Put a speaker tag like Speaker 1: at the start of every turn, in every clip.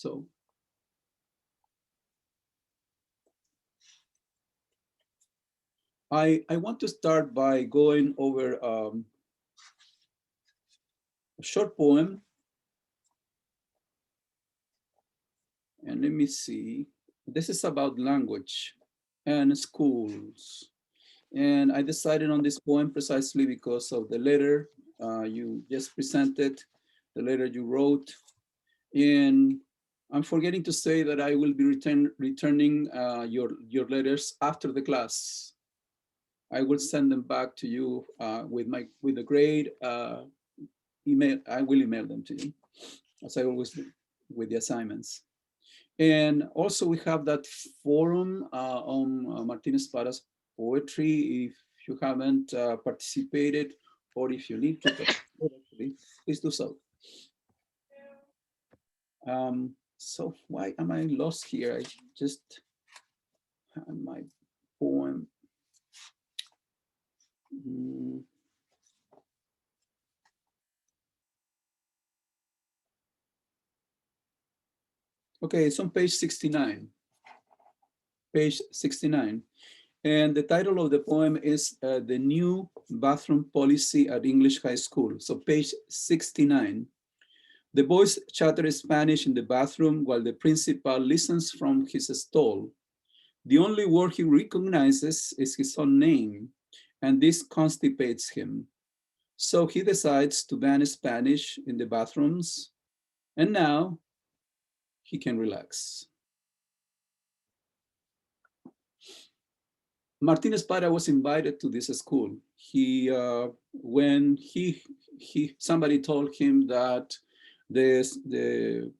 Speaker 1: So I want to start by going over a short poem. And let me see. This is about language and schools. And I decided on this poem precisely because of the letter you just presented, the letter you wrote. And I'm forgetting to say that I will be returning your letters after the class. I will send them back to you with the grade email. I will email them to you, as I always do with the assignments. And also we have that forum on Martín Espada's poetry. If you haven't participated, or if you need to participate, please do so. So why am I lost here? I just had my poem. Okay, it's on page 69. Page 69. And the title of the poem is The New Bathroom Policy at English High School. So page 69. The boys chatter Spanish in the bathroom while the principal listens from his stall. The only word he recognizes is his own name, and this constipates him. So he decides to ban Spanish in the bathrooms, and now he can relax. Martín Espada was invited to this school. When somebody told him that the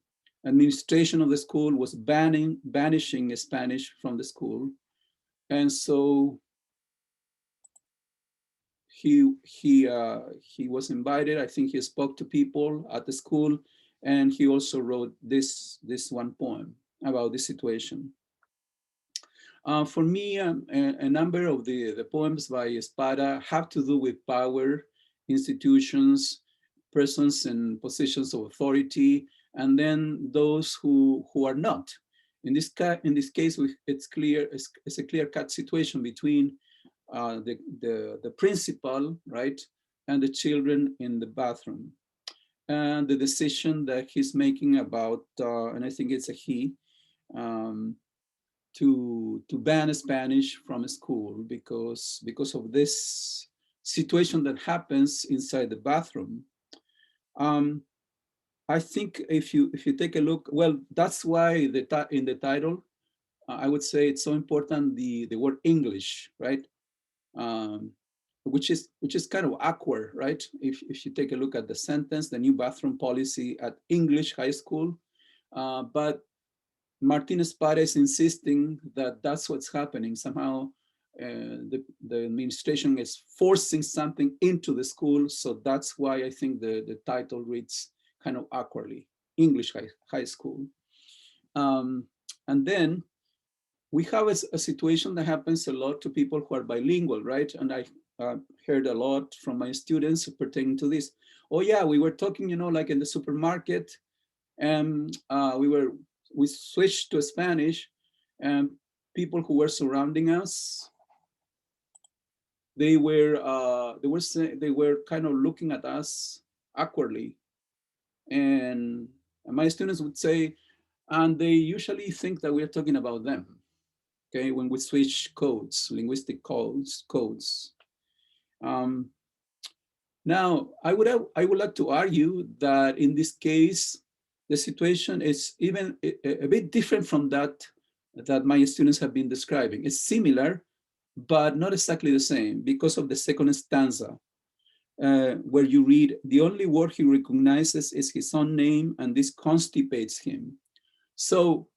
Speaker 1: administration of the school was banishing Spanish from the school, and so he was invited. I think he spoke to people at the school, and he also wrote this one poem about this situation. For me, a number of the poems by Espada have to do with power, institutions, persons in positions of authority, and then those who are not. In this case, it's a clear-cut situation between the principal, right, and the children in the bathroom, and the decision that he's making about, and I think it's a he, to ban Spanish from school because of this situation that happens inside the bathroom. I think if you take a look, well, that's why in the title, I would say it's so important the word English, right? Which is kind of awkward, right? If you take a look at the sentence, the new bathroom policy at English high school, but Martín Espada is insisting that that's what's happening. Somehow the administration is forcing something into the school. So that's why I think the title reads kind of awkwardly, English high school. And then we have a situation that happens a lot to people who are bilingual, right? And I heard a lot from my students pertaining to this. Oh yeah, we were talking, like in the supermarket, and we switched to Spanish, and people who were surrounding us, they were kind of looking at us awkwardly, and my students would say, and they usually think that we're talking about them. Okay, when we switch codes, linguistic codes. Now, I would like to argue that in this case, the situation is even a bit different from that my students have been describing. It's similar, but not exactly the same because of the second stanza, where you read, the only word he recognizes is his own name, and this constipates him. So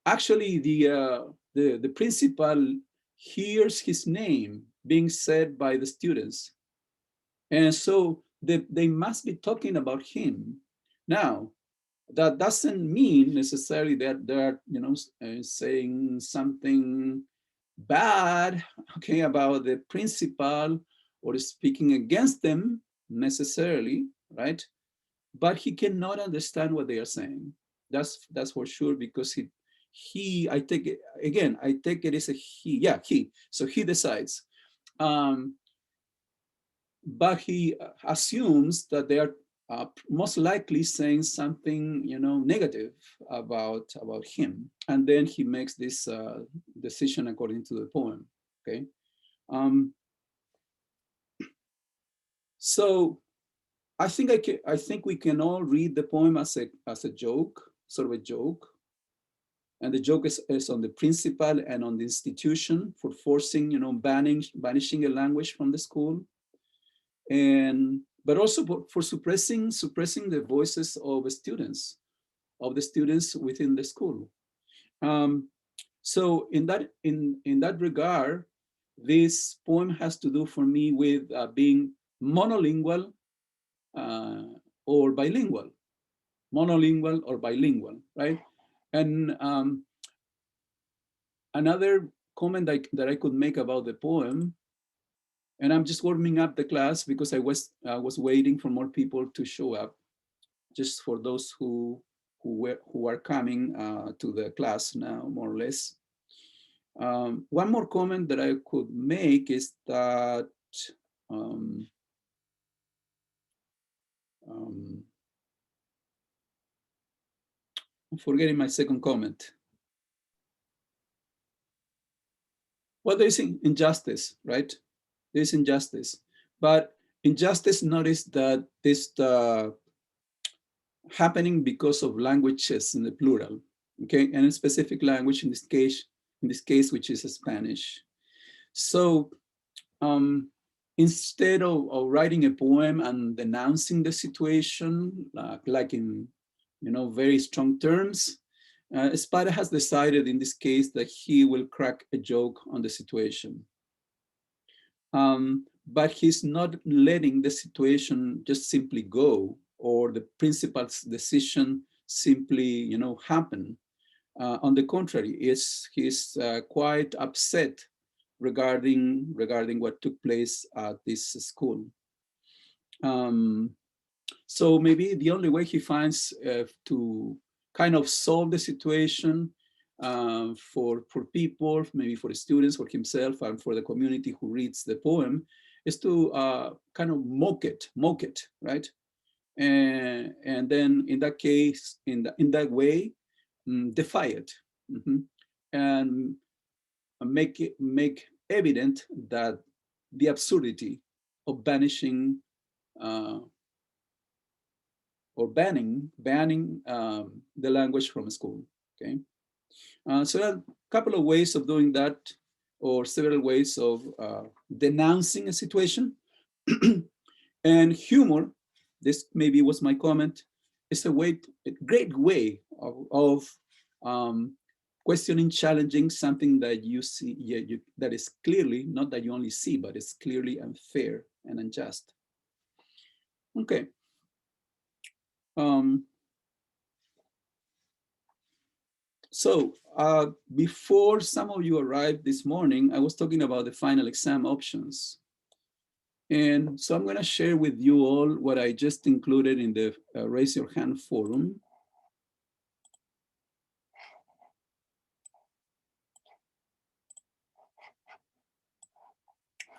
Speaker 1: actually the principal hears his name being said by the students. And so they must be talking about him. Now, that doesn't mean necessarily that they're saying something bad, okay, about the principal or speaking against them necessarily, right? But he cannot understand what they are saying. That's for sure, because I take it again. I take it as a he. Yeah, he. So he decides, but he assumes that they are most likely saying something, negative about him, and then he makes this decision according to the poem. Okay. Um, so I think we can all read the poem as a joke, sort of a joke. And the joke is on the principal and on the institution for forcing, banishing a language from the school. And but also for suppressing the voices of the students within the school. Um, so in that regard, this poem has to do for me with being monolingual uh, or bilingual, right? And another comment that I could make about the poem, and I'm just warming up the class because I was waiting for more people to show up, just for those who are coming to the class now, more or less. One more comment that I could make is that um, um, I'm forgetting my second comment. Well, there's injustice, right? There's injustice, but injustice, notice that this happening because of languages in the plural, okay, and a specific language in this case, which is Spanish. So instead of writing a poem and denouncing the situation, like in very strong terms, Espada has decided in this case that he will crack a joke on the situation. But he's not letting the situation just simply go, or the principal's decision simply, happen. On the contrary, he's quite upset regarding what took place at this school. So maybe the only way he finds to kind of solve the situation for people, maybe for the students, for himself, and for the community who reads the poem, is to kind of mock it, right? And then in that case, in that way, defy it, and make evident that the absurdity of banishing or banning the language from school. Okay, so there are a couple of ways of doing that, or several ways of denouncing a situation. And humor, this maybe was my comment, is a great way of questioning, challenging something that you see, that is clearly, not that you only see, but it's clearly unfair and unjust. Okay. So before some of you arrived this morning, I was talking about the final exam options. And so I'm going to share with you all what I just included in the Raise Your Hand forum.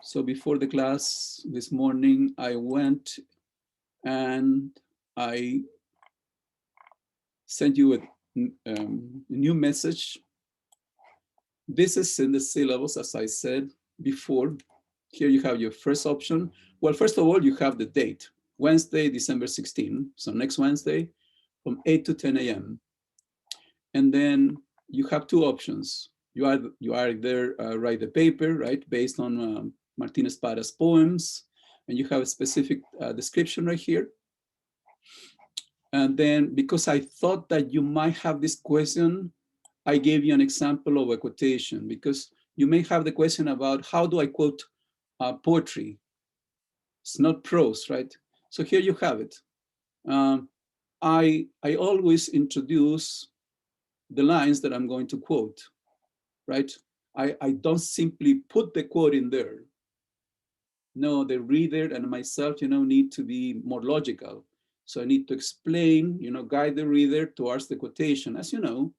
Speaker 1: So before the class this morning, I went and I sent you a new message. This is in the syllabus, as I said before. Here you have your first option. Well, first of all, you have the date, Wednesday, December 16. So next Wednesday from 8 to 10 a.m. And then you have two options. You either write the paper, right, based on Martín Espada's poems, and you have a specific description right here. And then because I thought that you might have this question, I gave you an example of a quotation, because you may have the question about how do I quote poetry? It's not prose, right? So here you have it. I always introduce the lines that I'm going to quote, right? I don't simply put the quote in there. No, the reader and myself, need to be more logical. So I need to explain, guide the reader towards the quotation, as you know.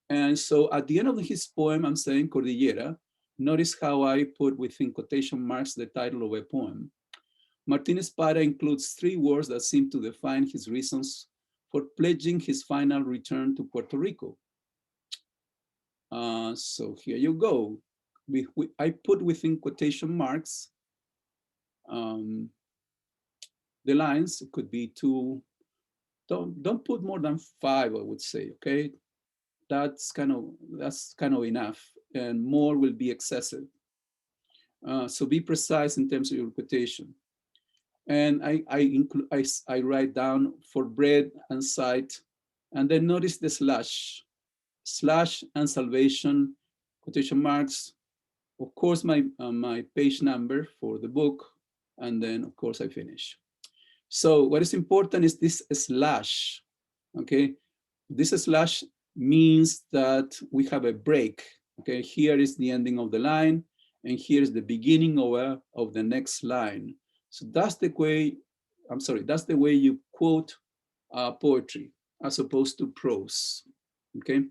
Speaker 1: And so at the end of his poem, I'm saying Cordillera. Notice how I put within quotation marks the title of a poem. Martín Espada includes 3 words that seem to define his reasons for pledging his final return to Puerto Rico. So here you go. I put within quotation marks the lines. It could be 2. Don't put more than 5, I would say. Okay, that's kind of enough, and more will be excessive. So be precise in terms of your quotation. And I write down for bread and sight, and then notice the slash and salvation, quotation marks. Of course, my page number for the book, and then of course I finish. So what is important is this slash, okay? This slash means that we have a break, okay? Here is the ending of the line, and here's the beginning of the next line. So that's the way, that's the way you quote poetry as opposed to prose, okay?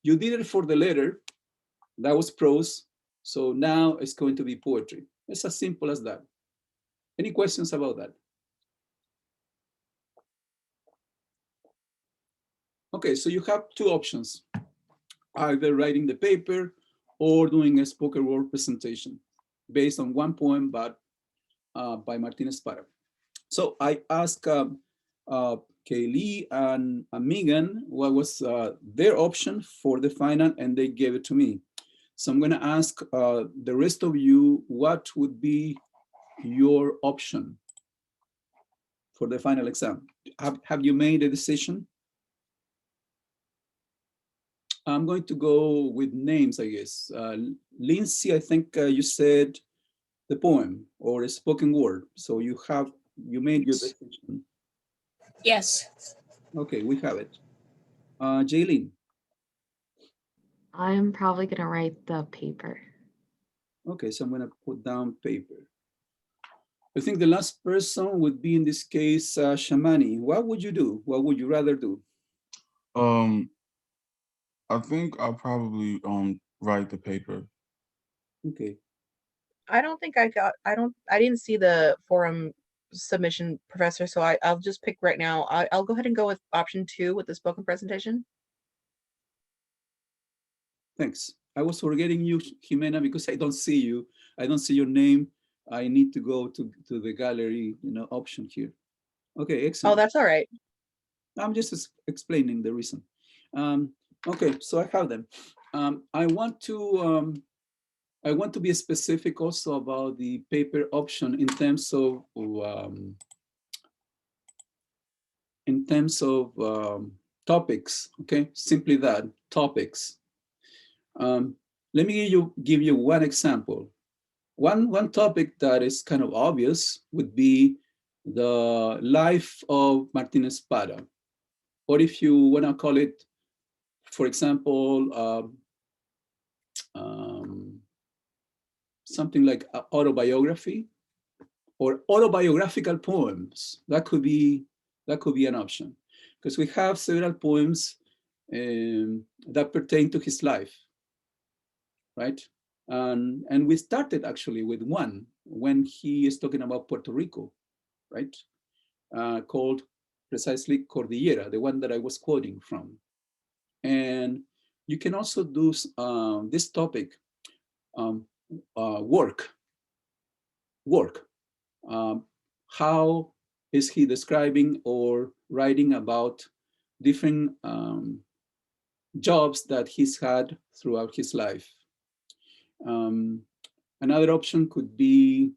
Speaker 1: You did it for the letter, that was prose, so now it's going to be poetry. It's as simple as that. Any questions about that? Okay, so you have 2 options, either writing the paper or doing a spoken word presentation based on one poem by Martín Espada. So I asked Kaylee and Megan what was their option for the final, and they gave it to me. So I'm gonna ask the rest of you, what would be your option for the final exam? Have you made a decision? I'm going to go with names, I guess. Lindsay, I think you said the poem or a spoken word. So you made your decision.
Speaker 2: Yes.
Speaker 1: Okay, we have it. Jaylene.
Speaker 3: I'm probably going to write the paper.
Speaker 1: Okay, so I'm going to put down paper. I think the last person would be, in this case, Shamani. What would you do? What would you rather do?
Speaker 4: I think I'll probably write the paper.
Speaker 1: Okay.
Speaker 5: I don't think I didn't see the forum submission, Professor, so I'll just pick right now. I'll go ahead and go with option 2 with the spoken presentation.
Speaker 1: Thanks. I was forgetting you, Jimena, because I don't see you. I don't see your name. I need to go to the gallery, option here. Okay, excellent.
Speaker 5: Oh, that's all right.
Speaker 1: I'm just explaining the reason. Okay, so I have them. I want to be specific also about the paper option in terms of topics. Okay, simply that, topics. Let me give you one example. One topic that is kind of obvious would be the life of Martín Espada, or if you want to call it, for example, something like autobiography or autobiographical poems. That could be an option, because we have several poems that pertain to his life, right? And we started actually with one when he is talking about Puerto Rico, right? Called precisely Cordillera, the one that I was quoting from. And you can also do this topic, work. How is he describing or writing about different jobs that he's had throughout his life? Another option could be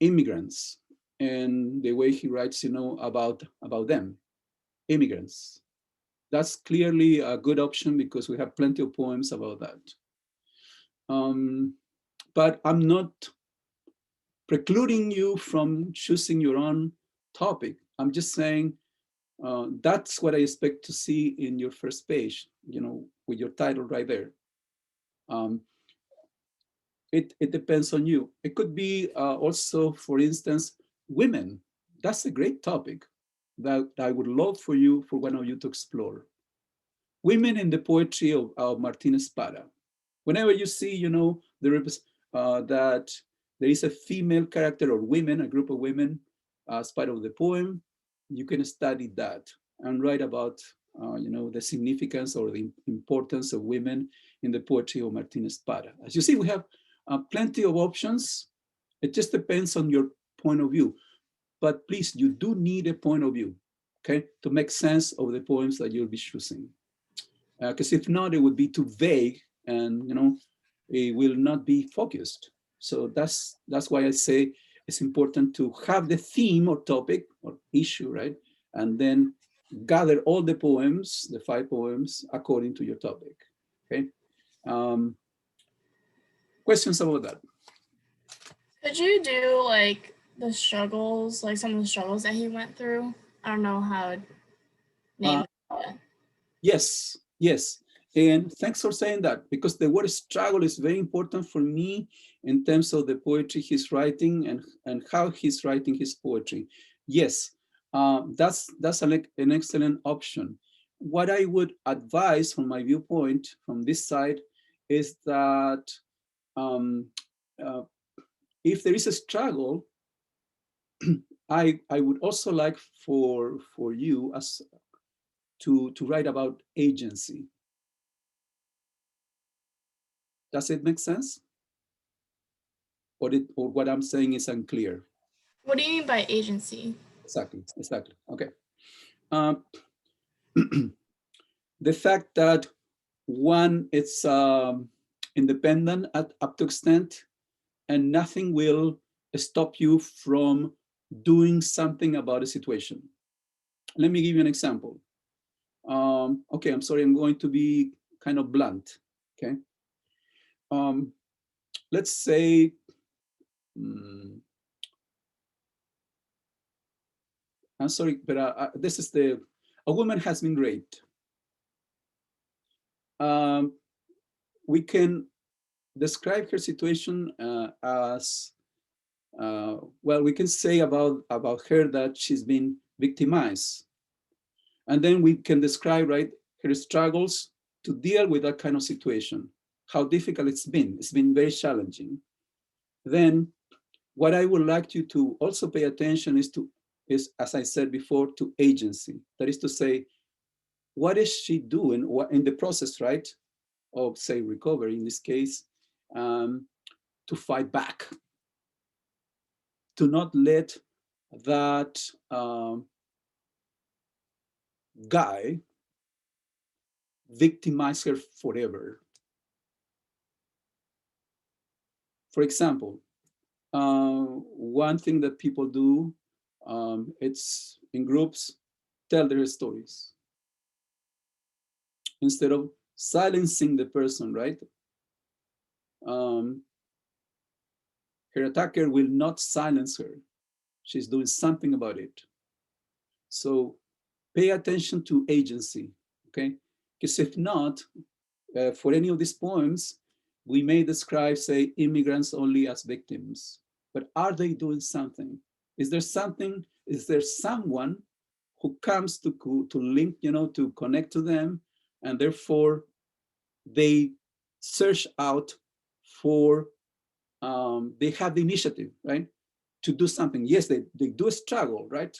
Speaker 1: immigrants, and the way he writes, about them, immigrants. That's clearly a good option because we have plenty of poems about that. But I'm not precluding you from choosing your own topic. I'm just saying that's what I expect to see in your first page, with your title right there. It depends on you. It could be also, for instance, women. That's a great topic. that I would love for one of you to explore. Women in the poetry of Martín Espada. Whenever you see, that there is a female character or women, a group of women as part of the poem, you can study that and write about, the significance or the importance of women in the poetry of Martín Espada. As you see, we have plenty of options. It just depends on your point of view. But please, you do need a point of view, okay, to make sense of the poems that you'll be choosing. Because if not, it would be too vague and, it will not be focused. So that's why I say it's important to have the theme or topic or issue, right? And then gather all the poems, the 5 poems, according to your topic, okay? Questions about that?
Speaker 2: Could you do like the struggles, like some of the struggles that he went through? I don't know how to name it.
Speaker 1: Yes. And thanks for saying that, because the word struggle is very important for me in terms of the poetry he's writing and how he's writing his poetry. Yes, that's an excellent option. What I would advise from my viewpoint from this side is that if there is a struggle, I would also like for you as to write about agency. Does it make sense? Or what I'm saying is unclear?
Speaker 2: What do you mean by agency?
Speaker 1: Exactly. Okay. The fact that one is independent up to extent, and nothing will stop you from doing something about a situation. Let me give you an example. Okay, I'm sorry, I'm going to be kind of blunt, okay? Let's say, I'm sorry, but this is a woman has been raped. We can describe her situation as, well, we can say about her that she's been victimized. And then we can describe, right, her struggles to deal with that kind of situation, how difficult it's been. It's been very challenging. Then what I would like you to also pay attention is, as I said before, to agency. That is to say, what is she doing in the process, right, of, say, recovery in this case, to fight back, to not let that guy victimize her forever. For example, one thing that people do, it's in groups, tell their stories. Instead of silencing the person, right? Her attacker will not silence her. She's doing something about it. So pay attention to agency, okay? Because if not, for any of these poems, we may describe, say, immigrants only as victims. But are they doing something? Is there something, is there someone who comes to link, to connect to them, and therefore they search out for, they have the initiative, right, to do something. Yes, they do struggle, right,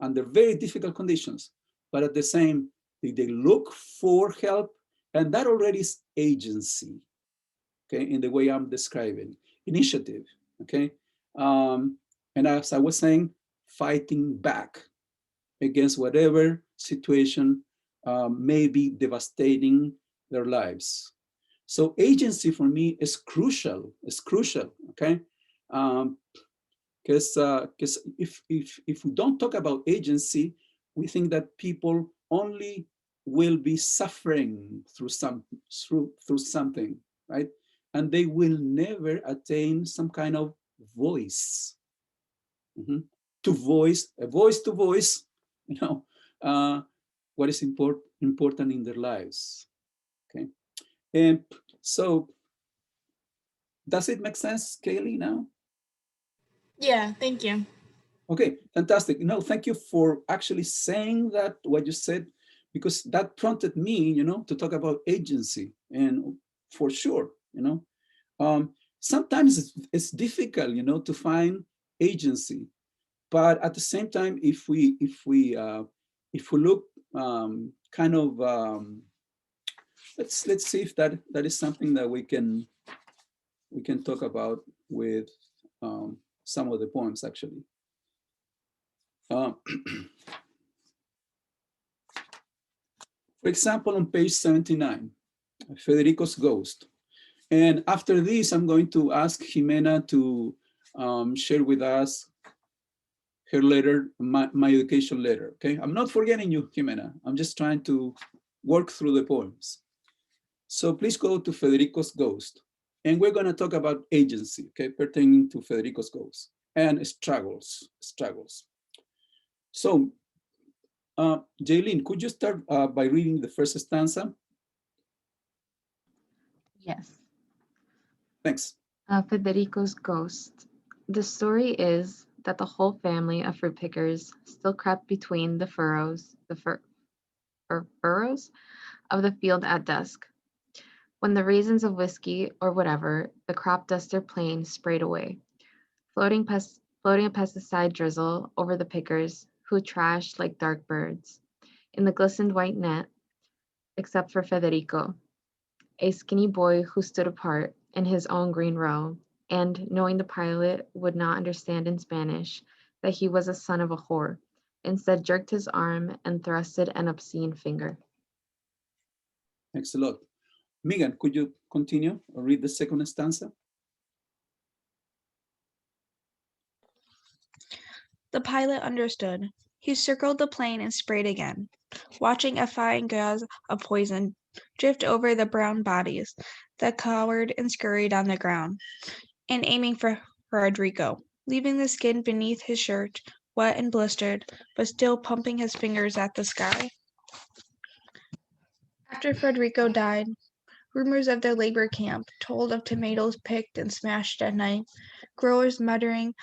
Speaker 1: under very difficult conditions, but at the same, they look for help, and that already is agency, okay, in the way I'm describing. Initiative, okay? And as I was saying, fighting back against whatever situation may be devastating their lives. So agency for me is crucial, okay? Because if we don't talk about agency, we think that people only will be suffering through something, right? And they will never attain some kind of voice. To voice, a voice to voice, what is important in their lives. Okay, and so does it make sense, Kaylee, now?
Speaker 2: Yeah, thank you.
Speaker 1: Okay, fantastic. No, thank you for actually saying that, what you said, because that prompted me, to talk about agency. And for sure, sometimes it's difficult, to find agency. But at the same time, if we look kind of, let's see if that is something that we can talk about with some of the poems actually. For example, on page 79, Federico's Ghost. And after this, I'm going to ask Jimena to share with us her letter, my education letter, okay? I'm not forgetting you, Jimena. I'm just trying to work through the poems. So please go to Federico's Ghost. And we're gonna talk about agency, okay, pertaining to Federico's Ghost and struggles. So, Jaylene, could you start by reading the first stanza?
Speaker 3: Yes.
Speaker 1: Thanks.
Speaker 3: Federico's Ghost. The story is that the whole family of fruit pickers still crept between the furrows of the field at dusk, when the raisins of whiskey or whatever the crop duster plane sprayed away, floating a pesticide drizzle over the pickers, who trashed like dark birds in the glistened white net, except for Federico, a skinny boy who stood apart in his own green row, and, knowing the pilot would not understand in Spanish that he was a son of a whore, instead jerked his arm and thrusted an obscene finger.
Speaker 1: Thanks a lot. Megan, could you continue or read the second stanza?
Speaker 6: The pilot understood. He circled the plane and sprayed again, watching a fine gauze of poison drift over the brown bodies that cowered and scurried on the ground, and aiming for Rodrigo, leaving the skin beneath his shirt wet and blistered, but still pumping his fingers at the sky. After Federico died, rumors of the labor camp told of tomatoes picked and smashed at night, growers muttering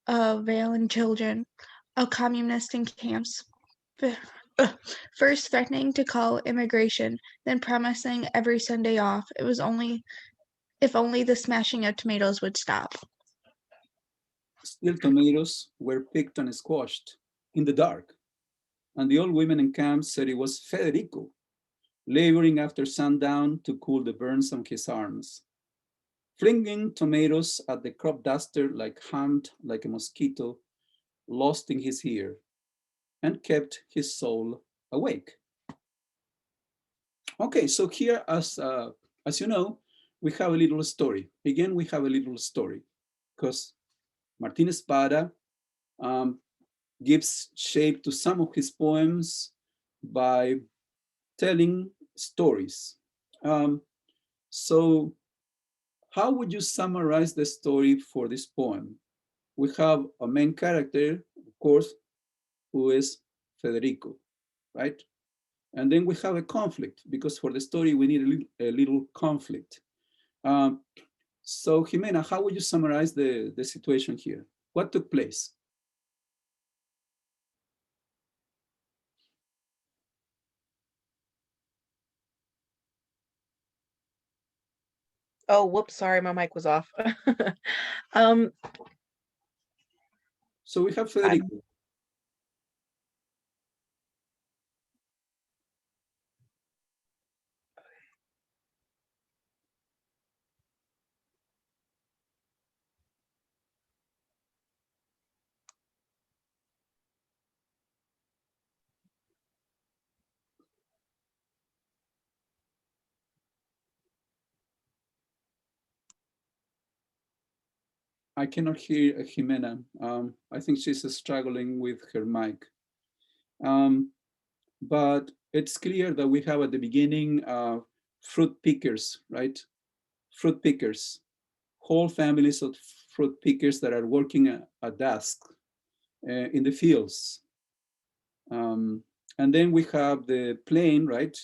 Speaker 6: of veiling children, of communists in camps, first threatening to call immigration, then promising every Sunday off. It was only if only the smashing of tomatoes would stop.
Speaker 1: Still tomatoes were picked and squashed in the dark, and the old women in camp said it was Federico, laboring after sundown to cool the burns on his arms, flinging tomatoes at the crop duster like a mosquito, lost in his ear, and kept his soul awake. Okay, so here, as you know, we have a little story. Again, we have a little story because Martín Espada gives shape to some of his poems by telling stories. So how would you summarize the story for this poem? We have a main character, of course, who is Federico, right? And then we have a conflict, because for the story, we need a little conflict. So Jimena, how would you summarize the situation here? What took place?
Speaker 5: Oh, whoops, sorry, my mic was off. um,
Speaker 1: So we have Federico. I cannot hear Jimena. I think she's struggling with her mic. But it's clear that we have at the beginning fruit pickers, right? Fruit pickers, whole families of fruit pickers that are working at dusk in the fields. And then we have the plane, right?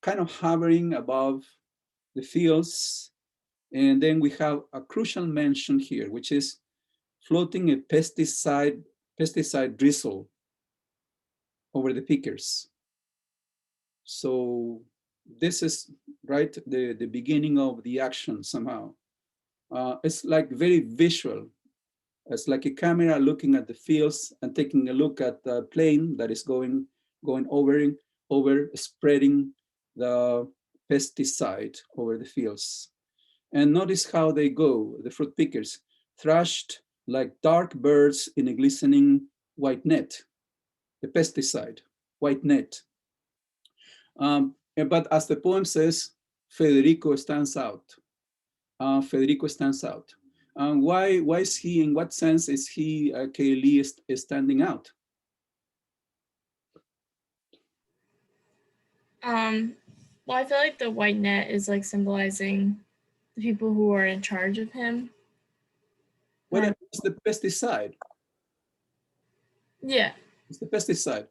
Speaker 1: Kind of hovering above the fields. And then we have a crucial mention here, which is floating a pesticide drizzle over the pickers. So this is right the beginning of the action somehow. It's like very visual. It's like a camera looking at the fields and taking a look at the plane that is going over spreading the pesticide over the fields. And notice how they go, the fruit pickers, thrashed like dark birds in a glistening white net, the pesticide, white net. But as the poem says, Federico stands out. Federico stands out. Why is he, in what sense is he, Kaylee, is standing out?
Speaker 2: Well, I feel like the white net is like symbolizing the people who are in charge of him.
Speaker 1: Well, it's the pesticide.
Speaker 2: Yeah.
Speaker 1: It's the pesticide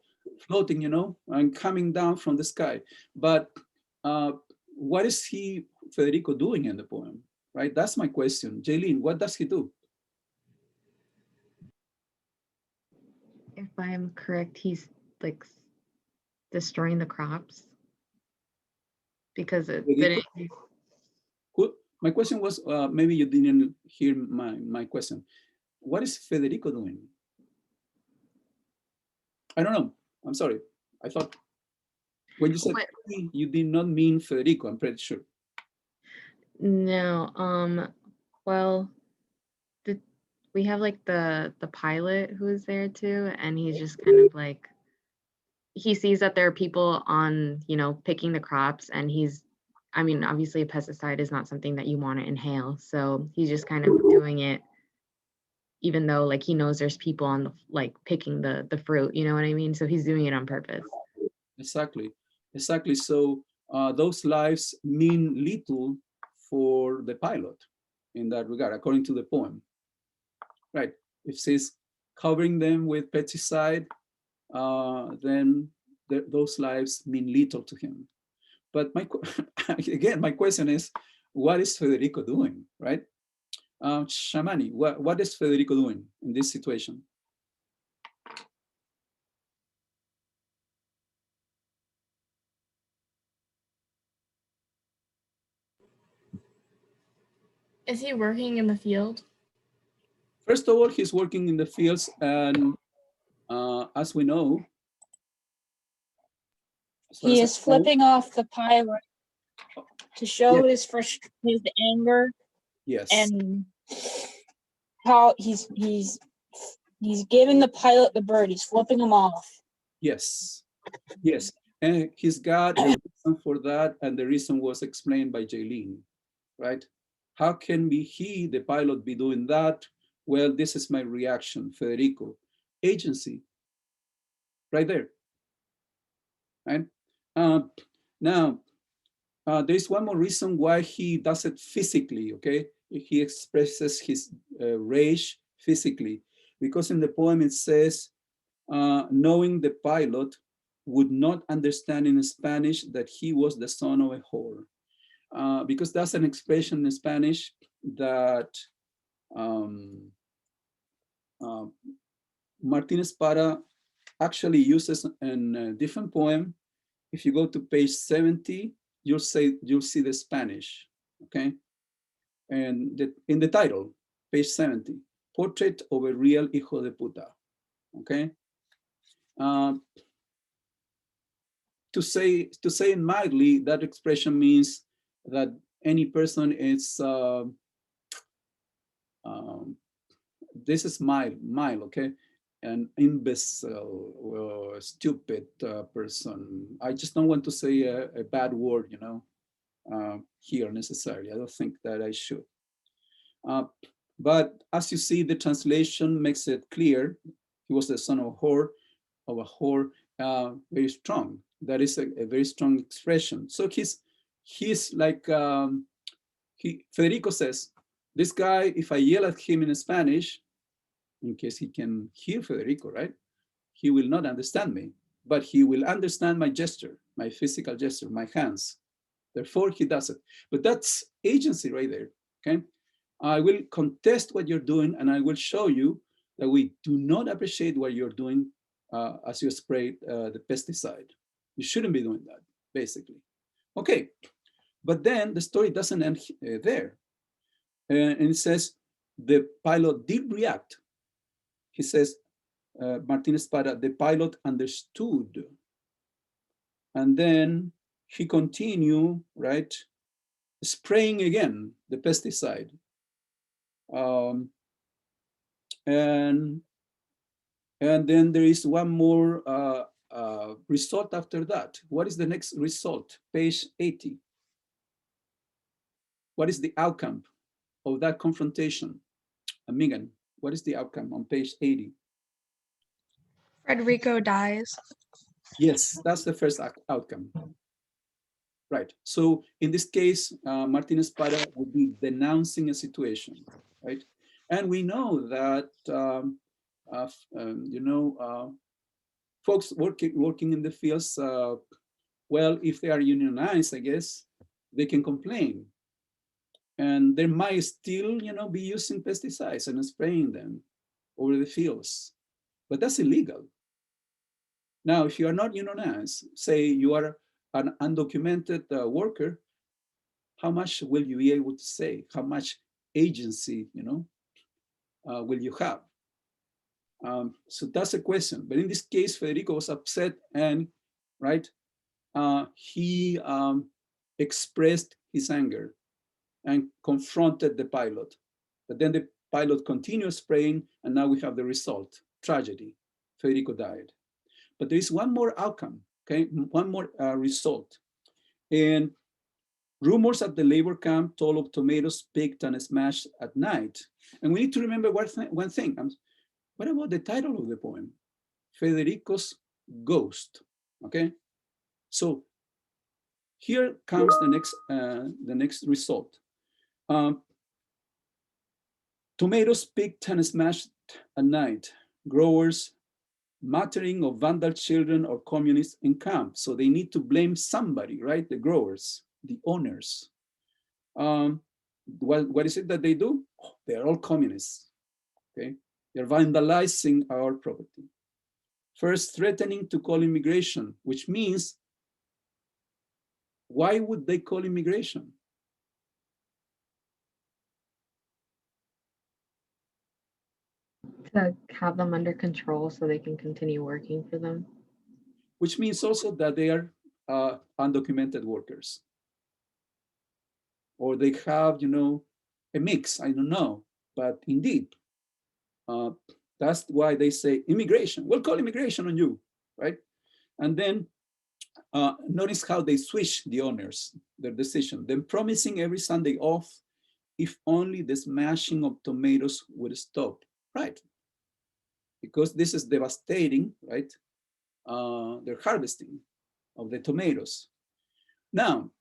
Speaker 1: floating, and coming down from the sky. But what is Federico, doing in the poem? Right? That's my question. Jaylene, what does he do?
Speaker 3: If I'm correct, he's like destroying the crops because it didn't.
Speaker 1: Good. My question was, maybe you didn't hear my question. What is Federico doing? I don't know. I'm sorry. I thought when you said he, you did not mean Federico, I'm pretty sure.
Speaker 3: No. Well, we have like the pilot who is there too, and he's just kind of like, he sees that there are people on, picking the crops, and I mean, obviously a pesticide is not something that you want to inhale. So he's just kind of doing it, even though like he knows there's people on the, like picking the fruit, you know what I mean? So he's doing it on purpose.
Speaker 1: Exactly. So those lives mean little for the pilot in that regard, according to the poem. Right. If it says covering them with pesticide, then those lives mean little to him. But again, my question is, what is Federico doing, right? Shamani, what is Federico doing in this situation?
Speaker 2: Is he working in the field?
Speaker 1: First of all, he's working in the fields, and as we know,
Speaker 7: he is flipping off the pilot to show his anger.
Speaker 1: Yes.
Speaker 7: And how he's giving the pilot the bird. He's flipping him off.
Speaker 1: Yes. And he's got a reason for that, and the reason was explained by Jaylene, right? How can he, the pilot, be doing that? Well, this is my reaction, Federico. Agency, right there, right? Now, there's one more reason why he does it physically, okay? He expresses his rage physically, because in the poem it says, knowing the pilot would not understand in Spanish that he was the son of a whore. Because that's an expression in Spanish that Martín Espada actually uses in a different poem. If you go to page 70, you'll see the Spanish, okay? And in the title, page 70, Portrait of a Real Hijo de Puta, okay? To say it mildly, that expression means that any person is, this is mild, okay? An imbecile or stupid person. I just don't want to say a bad word, here necessarily. I don't think that I should. But as you see, the translation makes it clear. He was the son of a whore, very strong. That is a very strong expression. So he's like, Federico says, this guy, if I yell at him in Spanish, in case he can hear Federico, right? He will not understand me, but he will understand my gesture, my physical gesture, my hands. Therefore, he does it. But that's agency right there, okay? I will contest what you're doing, and I will show you that we do not appreciate what you're doing as you spray the pesticide. You shouldn't be doing that, basically. Okay, but then the story doesn't end there. And it says the pilot did react. He says, Martín Espada, the pilot understood. And then he continued, right, spraying again the pesticide. And then there is one more result after that. What is the next result? Page 80. What is the outcome of that confrontation? Megan, what is the outcome on page 80?
Speaker 6: Federico dies.
Speaker 1: Yes, that's the first outcome. Right. So in this case, Martín Espada would be denouncing a situation, right? And we know that, folks working in the fields, well, if they are unionized, I guess, they can complain. And they might still, be using pesticides and spraying them over the fields. But that's illegal. Now, if you are not unionized, say you are an undocumented worker, how much will you be able to say? How much agency, will you have? So that's a question. But in this case, Federico was upset and, right, he expressed his anger and confronted the pilot. But then the pilot continued spraying, and now we have the result, tragedy. Federico died. But there is one more outcome, okay? One more result. And rumors at the labor camp told of tomatoes picked and smashed at night. And we need to remember one thing. What about the title of the poem? Federico's Ghost, okay? So here comes the next result. Tomatoes picked and smashed at night. Growers muttering of vandal children or communists in camp. So they need to blame somebody, right? The growers, the owners. What is it that they do? Oh, they're all communists, okay? They're vandalizing our property. First, threatening to call immigration, which means, why would they call immigration?
Speaker 3: To have them under control so they can continue working for them.
Speaker 1: Which means also that they are undocumented workers. Or they have, a mix, I don't know. But indeed, that's why they say immigration. We'll call immigration on you, right? And then notice how they switch the owners, their decision. Then promising every Sunday off if only the smashing of tomatoes would stop, right? Because this is devastating, right? They're harvesting of the tomatoes. Now,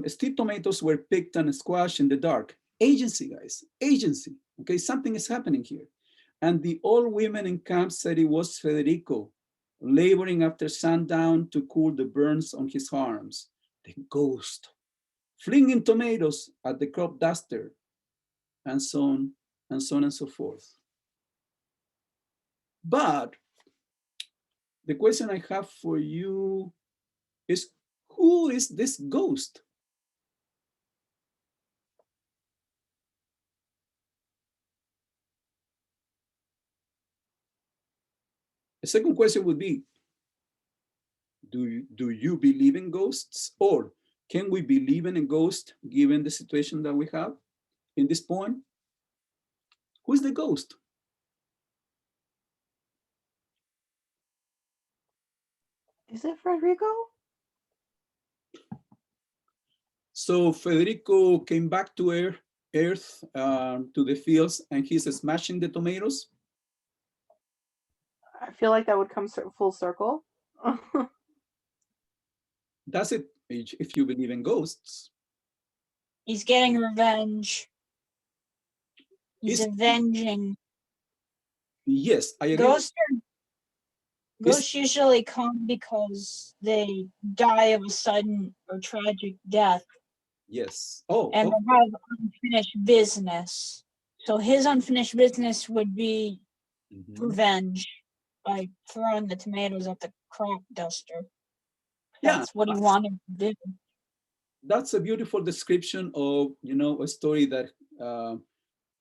Speaker 1: street tomatoes were picked and squashed in the dark. Agency, guys, agency. Okay, something is happening here. And the old women in camp said it was Federico, laboring after sundown to cool the burns on his arms. The ghost, flinging tomatoes at the crop duster, and so on and so on and so forth. But the question I have for you is, who is this ghost? The second question would be, do you believe in ghosts? Or can we believe in a ghost given the situation that we have in this point? Who is the ghost?
Speaker 5: Is it Federico?
Speaker 1: So Federico came back to earth, to the fields, and he's smashing the tomatoes.
Speaker 5: I feel like that would come full circle.
Speaker 1: That's it, if you believe in ghosts.
Speaker 7: He's getting revenge. He's avenging.
Speaker 1: Yes, I agree.
Speaker 7: Ghosts usually come because they die of a sudden or tragic death.
Speaker 1: Yes. Oh,
Speaker 7: and
Speaker 1: okay.
Speaker 7: they have unfinished business. So his unfinished business would be
Speaker 1: Mhm.
Speaker 7: revenge by throwing the tomatoes at the crop duster.
Speaker 1: Yeah,
Speaker 7: That's what he wanted to do.
Speaker 1: that's a beautiful description of, you know, a story that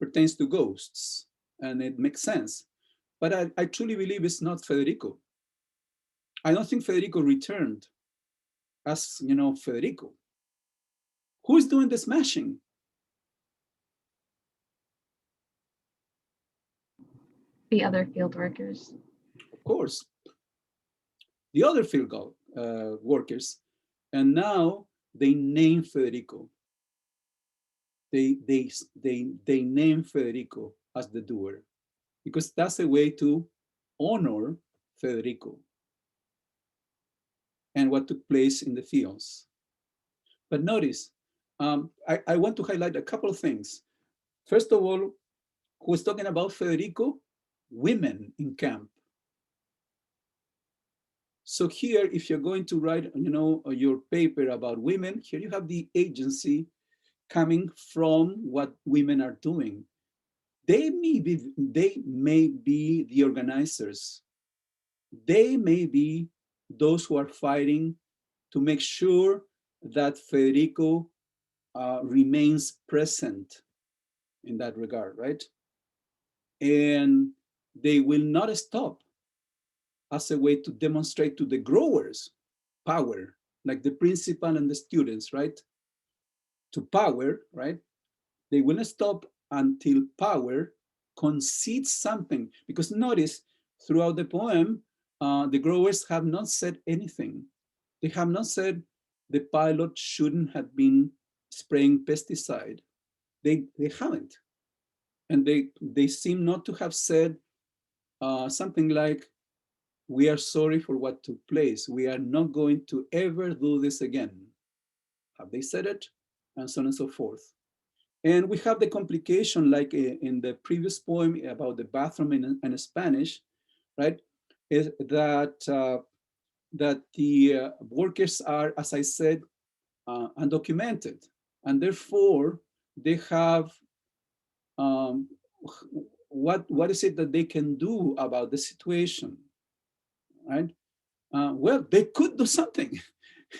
Speaker 1: pertains to ghosts, and it makes sense. But I truly believe it's not Federico. I don't think Federico returned as, you know, Federico. Who's doing the smashing?
Speaker 3: The other field workers.
Speaker 1: Of course, the other field workers. And now they name Federico. They name Federico as the doer, because that's a way to honor Federico and what took place in the fields. But notice, I want to highlight a couple of things. First of all, who is talking about Federico? Women in camp. So here, if you're going to write, you know, your paper about women, here you have the agency coming from what women are doing. They may be the organizers. They may be those who are fighting to make sure that Federico remains present in that regard, right? And they will not stop as a way to demonstrate to the growers power, like the principal and the students, right? To power, right? They will not stop until power concedes something. Because notice, throughout the poem, the growers have not said anything. They have not said the pilot shouldn't have been spraying pesticide. They haven't. And they seem not to have said something like, we are sorry for what took place. We are not going to ever do this again. Have they said it? And so on and so forth. And we have the complication, like in the previous poem about the bathroom in Spanish, right? Is that that the workers are, as I said, undocumented, and therefore they have um, what is it that they can do about the situation, right? Well, they could do something.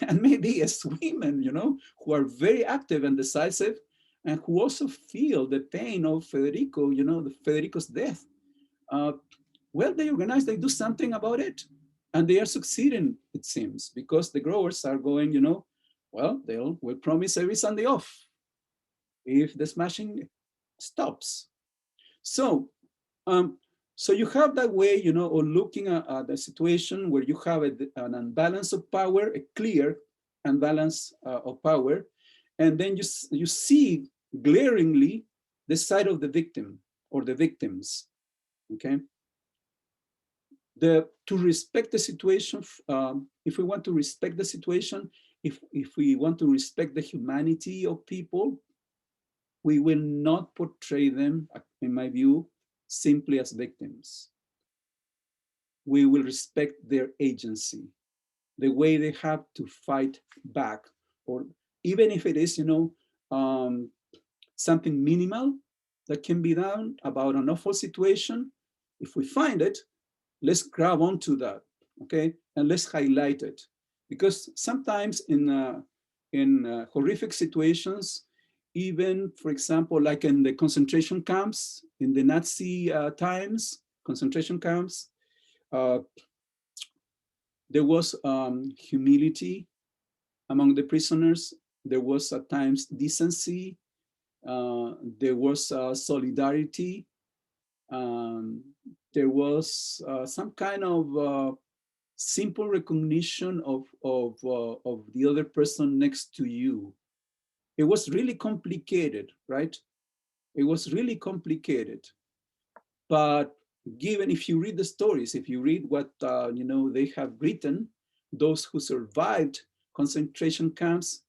Speaker 1: And maybe as women, you know, who are very active and decisive, and who also feel the pain of Federico, you know, the Federico's death. Uh, well, they organize, they do something about it. And they are succeeding, it seems, because the growers are going, you know, well, we'll promise every Sunday off if the smashing stops. So um, so you have that way, you know, of looking at the situation where you have an unbalance of power, a clear unbalance of power, and then you see glaringly the side of the victim or the victims. Okay, to respect the situation, if we want to respect the situation, if we want to respect the humanity of people, we will not portray them, in my view, simply as victims. We will respect their agency, the way they have to fight back, or even if it is, you know, something minimal that can be done about an awful situation. If we find it, let's grab onto that, okay, and let's highlight it, because sometimes in horrific situations, even for example, like in the concentration camps, in the Nazi times, concentration camps. Uh, there was humility among the prisoners. There was at times decency. There was solidarity. Um, there was some kind of simple recognition of the other person next to you. It was really complicated, right? It was really complicated. But given, if you read the stories, if you read what you know they have written, those who survived concentration camps,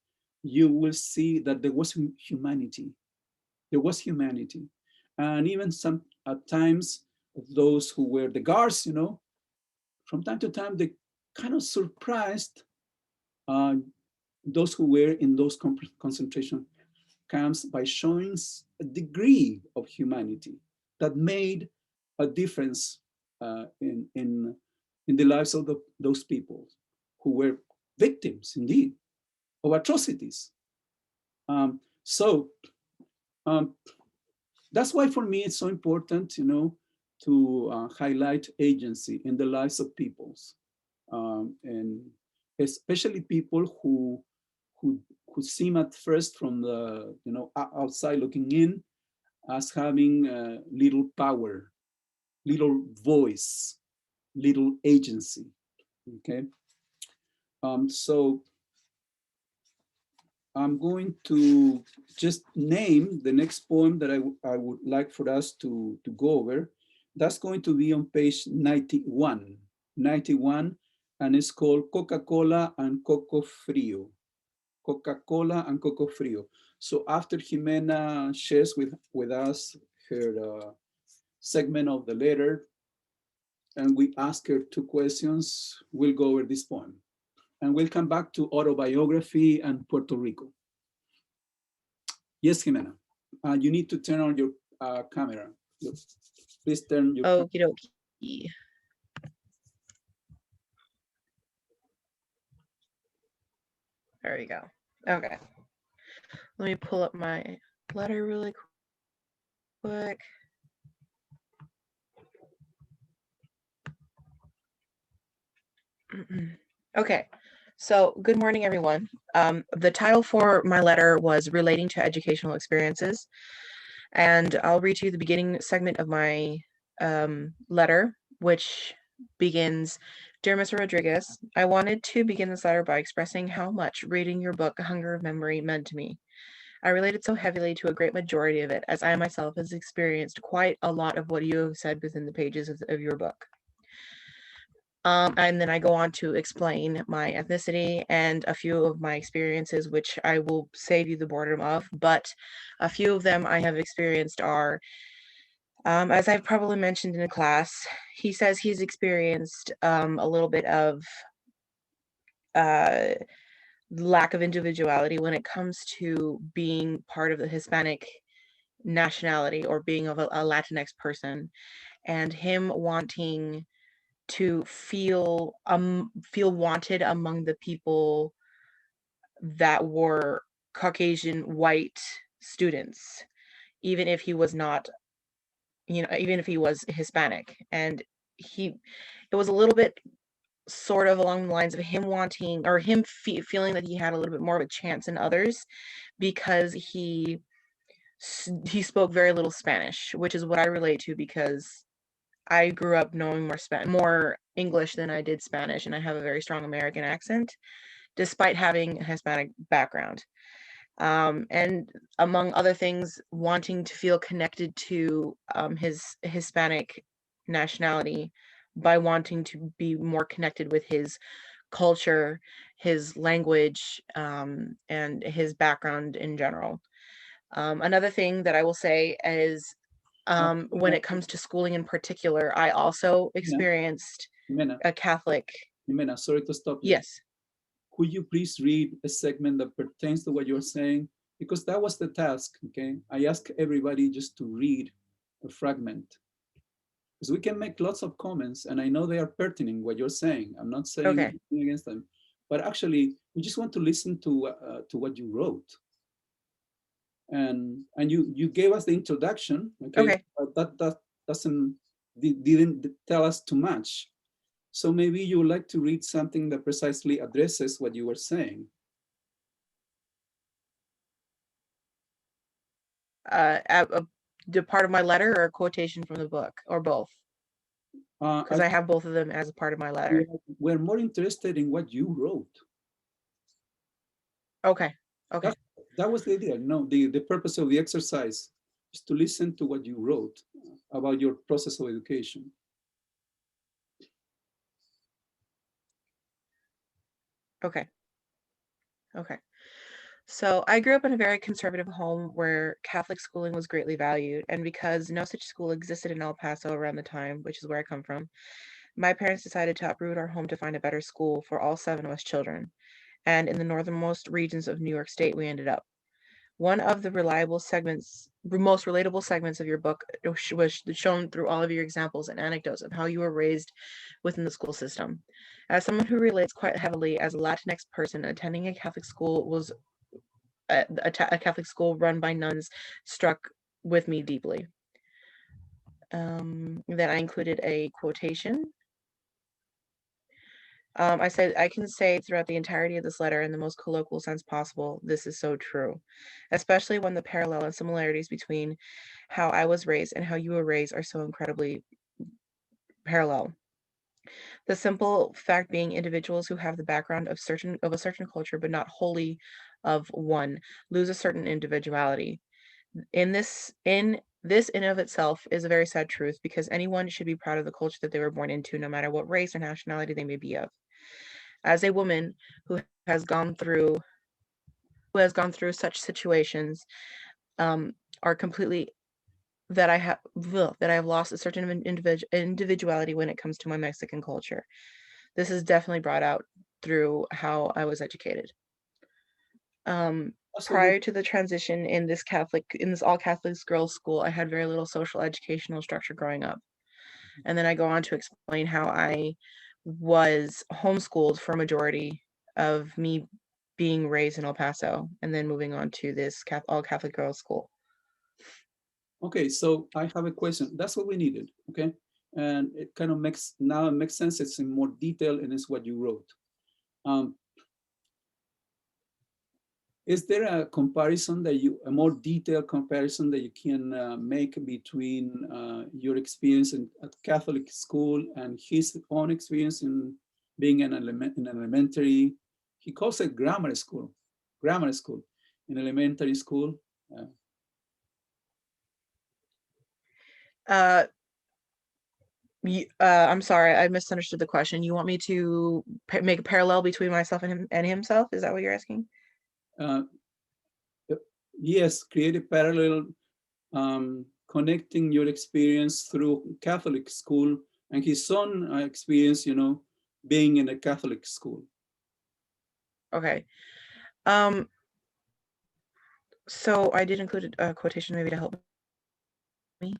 Speaker 1: you will see that there was humanity. There was humanity, and even some at times those who were the guards, you know, from time to time they kind of surprised those who were in those concentration camps by showing a degree of humanity that made a difference in the lives of those people who were victims, indeed, of atrocities. So that's why for me it's so important, you know, to highlight agency in the lives of peoples, and especially people who seem at first from the, you know, outside looking in as having little power, little voice, little agency. Okay, so I'm going to just name the next poem that I would like for us to go over. That's going to be on page 91, and it's called Coca-Cola and Coco Frio. Coca-Cola and Coco Frio. So after Jimena shares with us her segment of the letter, and we ask her 2 questions, we'll go over this poem. And we'll come back to autobiography and Puerto Rico. Yes, Jimena. You need to turn on your camera. Please turn your
Speaker 5: Okie dokie. There we go. Okay. Let me pull up my letter really quick. Okay. So, good morning, everyone. The title for my letter was Relating to Educational Experiences. And I'll read to you the beginning segment of my letter, which begins, Dear Mr. Rodriguez, I wanted to begin this letter by expressing how much reading your book, Hunger of Memory, meant to me. I related so heavily to a great majority of it, as I myself has experienced quite a lot of what you have said within the pages of your book. And then I go on to explain my ethnicity and a few of my experiences, which I will save you the boredom of, but a few of them I have experienced are, as I've probably mentioned in a class, he says he's experienced a little bit of lack of individuality when it comes to being part of the Hispanic nationality or being of a Latinx person, and him wanting to feel wanted among the people that were Caucasian white students, even if he was not, even if he was Hispanic. And it was a little bit sort of along the lines of him wanting, or him feeling that he had a little bit more of a chance than others because he spoke very little Spanish, which is what I relate to because I grew up knowing more English than I did Spanish, and I have a very strong American accent, despite having a Hispanic background. And among other things, wanting to feel connected to his Hispanic nationality by wanting to be more connected with his culture, his language, and his background in general. Another thing that I will say is when it comes to schooling in particular, I also experienced
Speaker 1: Jimena,
Speaker 5: a Catholic.
Speaker 1: Jimena, sorry to stop you.
Speaker 5: Yes.
Speaker 1: Could you please read a segment that pertains to what you're saying? Because that was the task, okay? I asked everybody just to read a fragment. Because we can make lots of comments, and I know they are pertinent what you're saying. I'm not saying
Speaker 5: Okay.
Speaker 1: anything against them, but actually, we just want to listen to what you wrote. And you gave us the introduction, okay? But that didn't tell us too much. So maybe you would like to read something that precisely addresses what you were saying.
Speaker 5: The part of my letter or a quotation from the book, or both? Because I have both of them as a part of my letter.
Speaker 1: We're more interested in what you wrote.
Speaker 5: Okay. Okay.
Speaker 1: That was the idea. No, the purpose of the exercise is to listen to what you wrote about your process of education.
Speaker 5: Okay. Okay. So I grew up in a very conservative home where Catholic schooling was greatly valued, and because no such school existed in El Paso around the time, which is where I come from, my parents decided to uproot our home to find a better school for all 7 of us children. and in the northernmost regions of New York State we ended up. One of the most relatable segments of your book was shown through all of your examples and anecdotes of how you were raised within the school system. As someone who relates quite heavily as a Latinx person, attending a Catholic school was a Catholic school run by nuns struck with me deeply. Then I included a quotation. I said, I can say throughout the entirety of this letter in the most colloquial sense possible, this is so true, especially when the parallel and similarities between how I was raised and how you were raised are so incredibly parallel. The simple fact being individuals who have the background of a certain culture, but not wholly of one, lose a certain individuality. This in of itself is a very sad truth because anyone should be proud of the culture that they were born into, no matter what race or nationality they may be of. As a woman who has gone through such situations, are completely that I have lost a certain individuality when it comes to my Mexican culture. This is definitely brought out through how I was educated. Prior to the transition in this all Catholic girls' school, I had very little social educational structure growing up. And then I go on to explain how I was homeschooled for a majority of me being raised in El Paso, and then moving on to this all Catholic girls' school.
Speaker 1: Okay, so I have a question. That's what we needed, okay? And it kind of makes sense. It's in more detail and it's what you wrote. Is there a comparison a more detailed comparison that you can make between your experience in at Catholic school and his own experience in being in an elementary? He calls it grammar school, in elementary school.
Speaker 5: I'm sorry, I misunderstood the question. You want me to make a parallel between myself and himself? Is that what you're asking?
Speaker 1: Yes, create a parallel, connecting your experience through Catholic school and his own experience, being in a Catholic school.
Speaker 5: Okay. So I did include a quotation maybe to help me.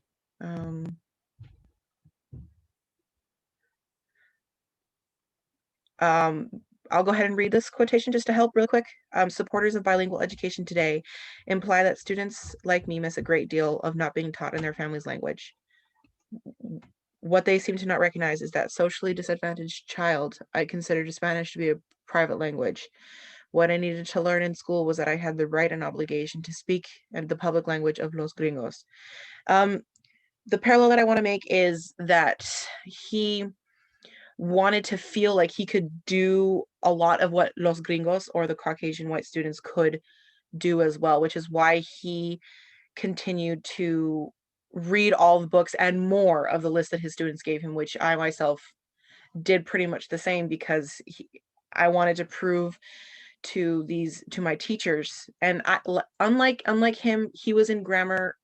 Speaker 5: I'll go ahead and read this quotation just to help real quick. Supporters of bilingual education today imply that students like me miss a great deal of not being taught in their family's language. What they seem to not recognize is that socially disadvantaged child, I considered Spanish to be a private language. What I needed to learn in school was that I had the right and obligation to speak in the public language of Los Gringos. The parallel that I want to make is that he wanted to feel like he could do a lot of what Los Gringos or the Caucasian white students could do as well, which is why he continued to read all the books and more of the list that his students gave him, which I myself did pretty much the same because I wanted to prove to my teachers, and unlike him, he was in grammar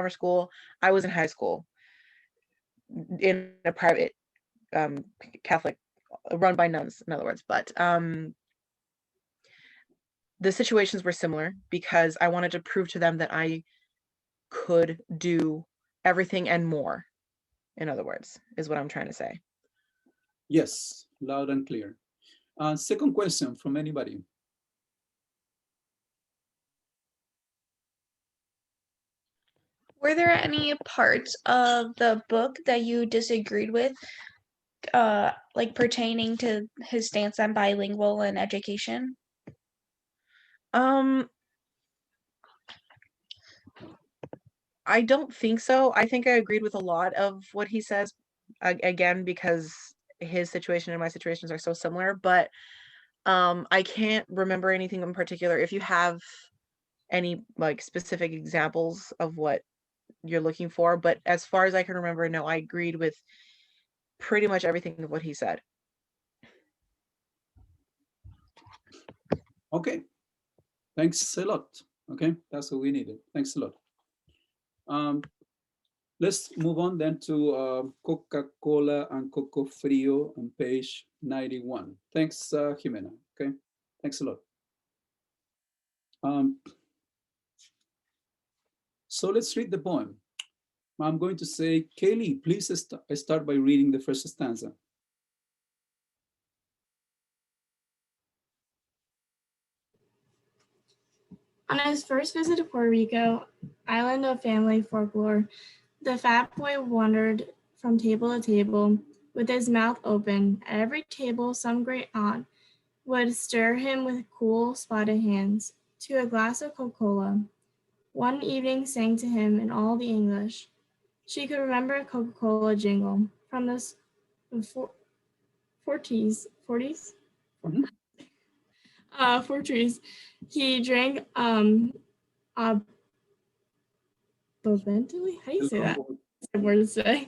Speaker 5: school. I was in high school in a private Catholic run by nuns, in other words, but the situations were similar because I wanted to prove to them that I could do everything and more, in other words, is what I'm trying to say.
Speaker 1: Yes, loud and clear. Second question from anybody.
Speaker 6: Were there any parts of the book that you disagreed with, like pertaining to his stance on bilingual and education?
Speaker 5: I don't think so. I think I agreed with a lot of what he says, again, because his situation and my situations are so similar, but I can't remember anything in particular. If you have any like specific examples of what you're looking for, but as far as I can remember, no, I agreed with pretty much everything of what he said.
Speaker 1: Okay, thanks a lot. Okay, that's what we needed. Thanks a lot. Let's move on then to Coca-Cola and Coco Frio on page 91. Thanks, Jimena. Okay. Thanks a lot. So let's read the poem. I'm going to say, Kaylee, please start by reading the first stanza.
Speaker 2: On his first visit to Puerto Rico, island of family folklore, the fat boy wandered from table to table with his mouth open. At every table, some great aunt would stir him with cool, spotted hands to a glass of Coca-Cola. One evening sang to him in all the English. She could remember a Coca-Cola jingle from the 40s. 40s?
Speaker 1: Mhm.
Speaker 2: 40s. He drank abundantly. How do you say that? It's a word to say.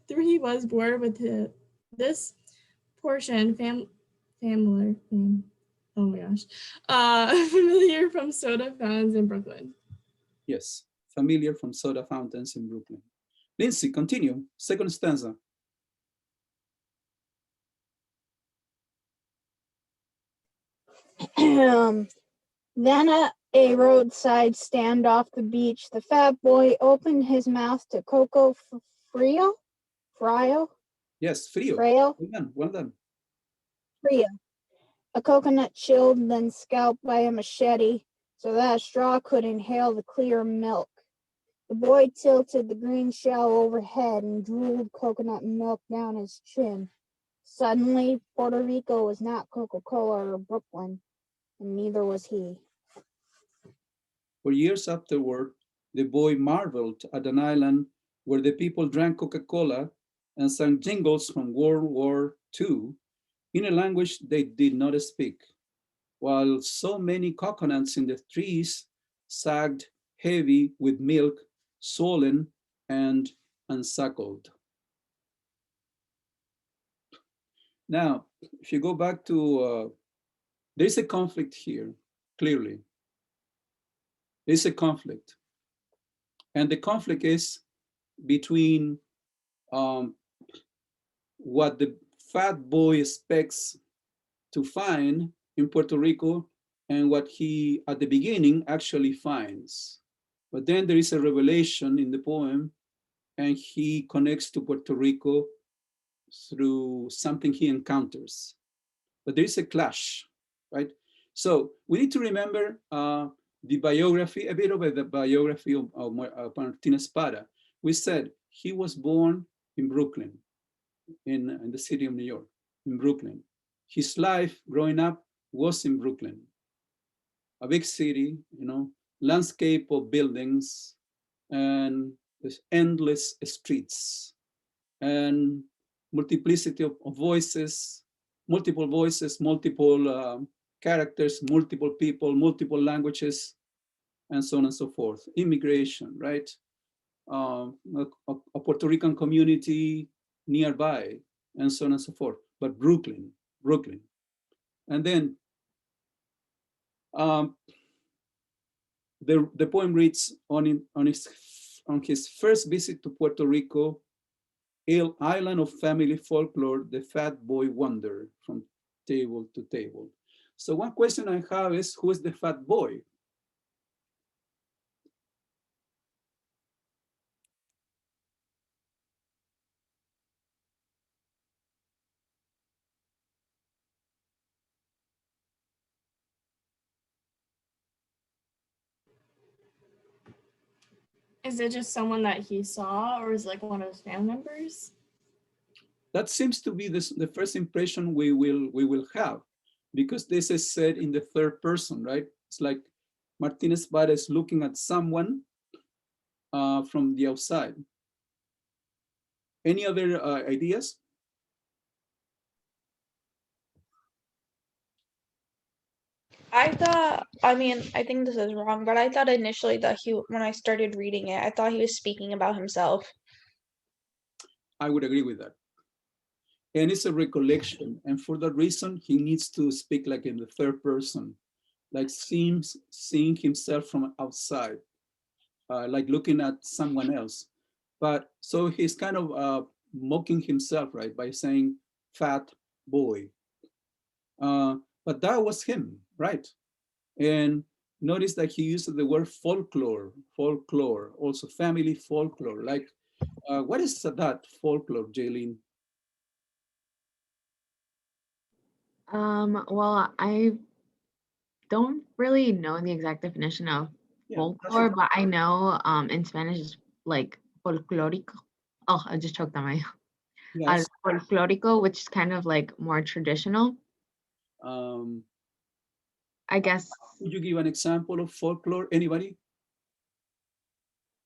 Speaker 2: Through he was bored with this portion familiar. Oh my gosh, familiar from soda fountains in Brooklyn.
Speaker 1: Yes, familiar from soda fountains in Brooklyn. Lindsay, continue. Second stanza.
Speaker 7: Then at a roadside stand off the beach, the fat boy opened his mouth to Coco Frio? Frio?
Speaker 1: Yes, frio.
Speaker 7: Frail?
Speaker 1: Well done, well done.
Speaker 7: Frio. A coconut chilled, then scalped by a machete, so that a straw could inhale the clear milk. The boy tilted the green shell overhead and drooled coconut milk down his chin. Suddenly, Puerto Rico was not Coca-Cola or Brooklyn, and neither was he.
Speaker 1: For years afterward, the boy marveled at an island where the people drank Coca-Cola and sang jingles from World War II in a language they did not speak, while so many coconuts in the trees sagged heavy with milk, swollen and unsuckled. Now, if you go back to, there's a conflict here, clearly. There's a conflict. And the conflict is between what the fat boy expects to find in Puerto Rico and what he, at the beginning, actually finds. But then there is a revelation in the poem, and he connects to Puerto Rico through something he encounters. But there is a clash, right? So we need to remember the biography, a bit of the biography of Martín Espada. We said he was born in Brooklyn, in the city of New York, in Brooklyn. His life growing up was in Brooklyn, a big city, landscape of buildings and endless streets and multiplicity of voices, multiple characters, multiple people, multiple languages, and so on and so forth. Immigration, right? A Puerto Rican community nearby, and so on and so forth. But Brooklyn. And then the poem reads on his first visit to Puerto Rico, island of family folklore, the fat boy wandered from table to table. So one question I have is, who is the fat boy?
Speaker 2: Is it just someone that he saw, or is it like one of his family members?
Speaker 1: That seems to be the first impression we will have, because this is said in the third person, right? It's like Martín Espada is looking at someone from the outside. Any other ideas?
Speaker 6: I think this is wrong, but I thought initially that when I started reading it, I thought he was speaking about himself.
Speaker 1: I would agree with that. And it's a recollection. And for that reason, he needs to speak like in the third person, like seeing himself from outside, like looking at someone else. But so he's kind of mocking himself, right, by saying fat boy. But that was him, right? And notice that he used the word folklore, folklore, also family folklore. Like, what is that folklore, Jaylene?
Speaker 3: Well, I don't really know the exact definition of
Speaker 1: Yeah, that's
Speaker 3: folklore, but I know in Spanish it's like folclórico. Oh, I just choked on my
Speaker 1: yes.
Speaker 3: folclórico, which is kind of like more traditional,
Speaker 1: Um,
Speaker 3: I guess.
Speaker 1: could you give an example of folklore? Anybody?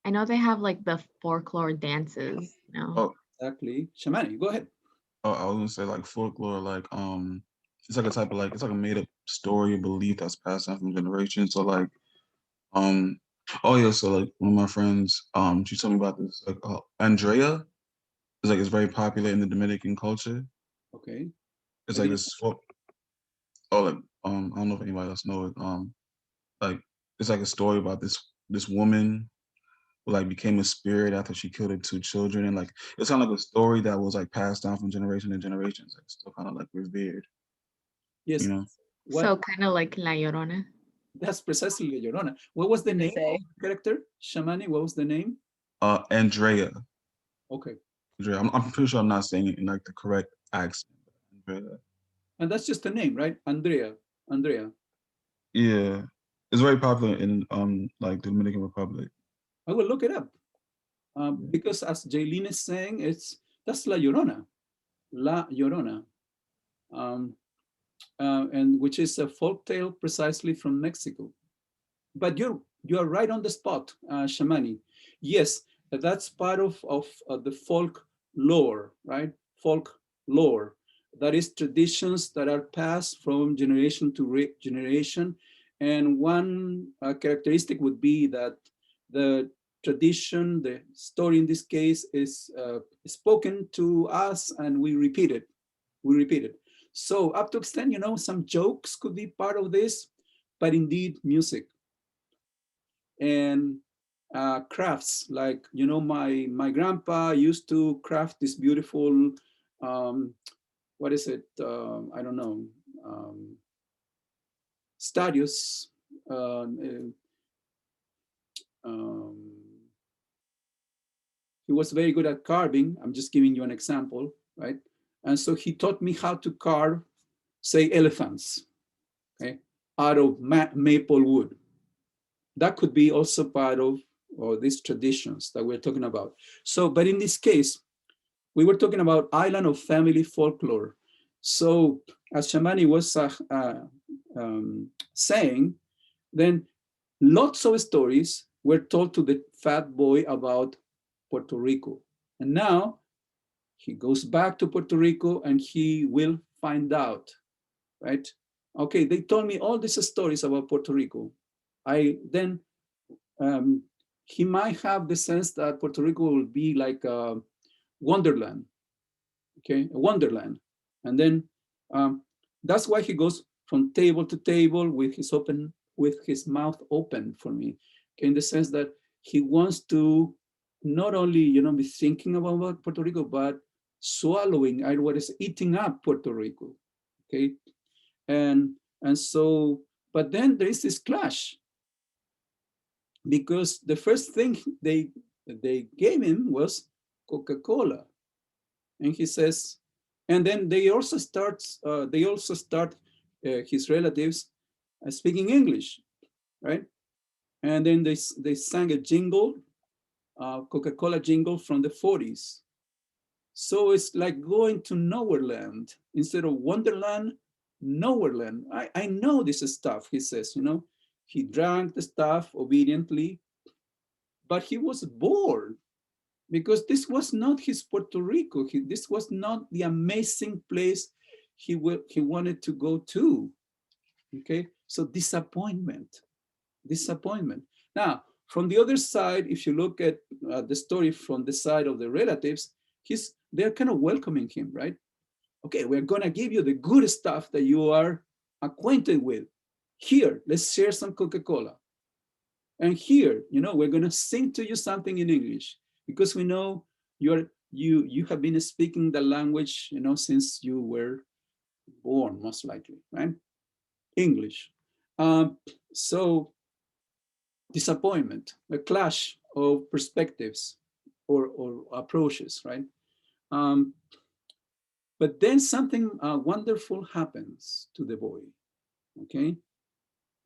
Speaker 3: I know they have like the folklore dances, you know.
Speaker 4: Oh,
Speaker 1: Exactly. Shamani, go ahead.
Speaker 4: I was gonna say like folklore, like it's like a type of like it's like a made up story or belief that's passed down from generation. So like um, oh yeah, so like one of my friends, she told me about this like Andrea. It's like it's very popular in the Dominican culture.
Speaker 1: Okay.
Speaker 4: It's
Speaker 1: I
Speaker 4: like
Speaker 1: didn't.
Speaker 4: this folk. Oh, like I don't know if anybody else knows it. Like it's like a story about this woman who like became a spirit after she killed her two children, and like it's kind of like a story that was like passed down from generation to generation. It's like still kind of like revered, you
Speaker 1: Yes.
Speaker 4: know.
Speaker 1: What?
Speaker 3: So kind of like La Llorona.
Speaker 1: That's precisely La Llorona. What was the
Speaker 5: Gonna
Speaker 1: name of
Speaker 5: say.
Speaker 1: the character? Shamani, what was the name?
Speaker 4: Andrea.
Speaker 1: Okay.
Speaker 4: Andrea. I'm pretty sure I'm not saying it in like the correct accent. Andrea.
Speaker 1: And that's just a name, right? Andrea. Andrea.
Speaker 4: Yeah, it's very popular in like the Dominican Republic.
Speaker 1: I will look it up. Because as Jaylene is saying, that's La Llorona. La Llorona. Um, and which is a folk tale precisely from Mexico. But you're right on the spot, Shamani. Yes, that's part of the folk lore, right? Folk lore. That is traditions that are passed from generation to generation. And one characteristic would be that the tradition, the story in this case, is spoken to us and we repeat it. We repeat it. So up to extent, some jokes could be part of this, but indeed music and crafts. Like, my grandpa used to craft this beautiful, what is it? I don't know. Stadios. Um, he was very good at carving. I'm just giving you an example, right? And so he taught me how to carve, say, elephants, okay, out of maple wood. That could be also part of these traditions that we're talking about. So, but in this case, we were talking about island of family folklore. So, as Shamani was saying, then lots of stories were told to the fat boy about Puerto Rico. And now he goes back to Puerto Rico and he will find out, right? Okay, they told me all these stories about Puerto Rico. I then um, he might have the sense that Puerto Rico will be like a wonderland, okay, a wonderland. And then that's why he goes from table to table with his mouth open for me, okay, in the sense that he wants to not only, be thinking about Puerto Rico, but swallowing, what is eating up Puerto Rico, okay, and so, but then there is this clash because the first thing they gave him was Coca-Cola, and he says, and then they also start his relatives speaking English, right? And then they sang a jingle, Coca-Cola jingle from the 40s. So it's like going to nowhere land instead of wonderland, nowhere land. I know this stuff, he says, he drank the stuff obediently, but he was bored because this was not his Puerto Rico. This was not the amazing place he wanted to go to. Okay, so disappointment. Now, from the other side, if you look at the story from the side of the relatives, they're kind of welcoming him, right? Okay, we're gonna give you the good stuff that you are acquainted with. Here, let's share some Coca-Cola. And here, we're going to sing to you something in English because we know you have been speaking the language, since you were born, most likely, right? English. So disappointment, a clash of perspectives or approaches, right? Um, but then something wonderful happens to the boy, okay?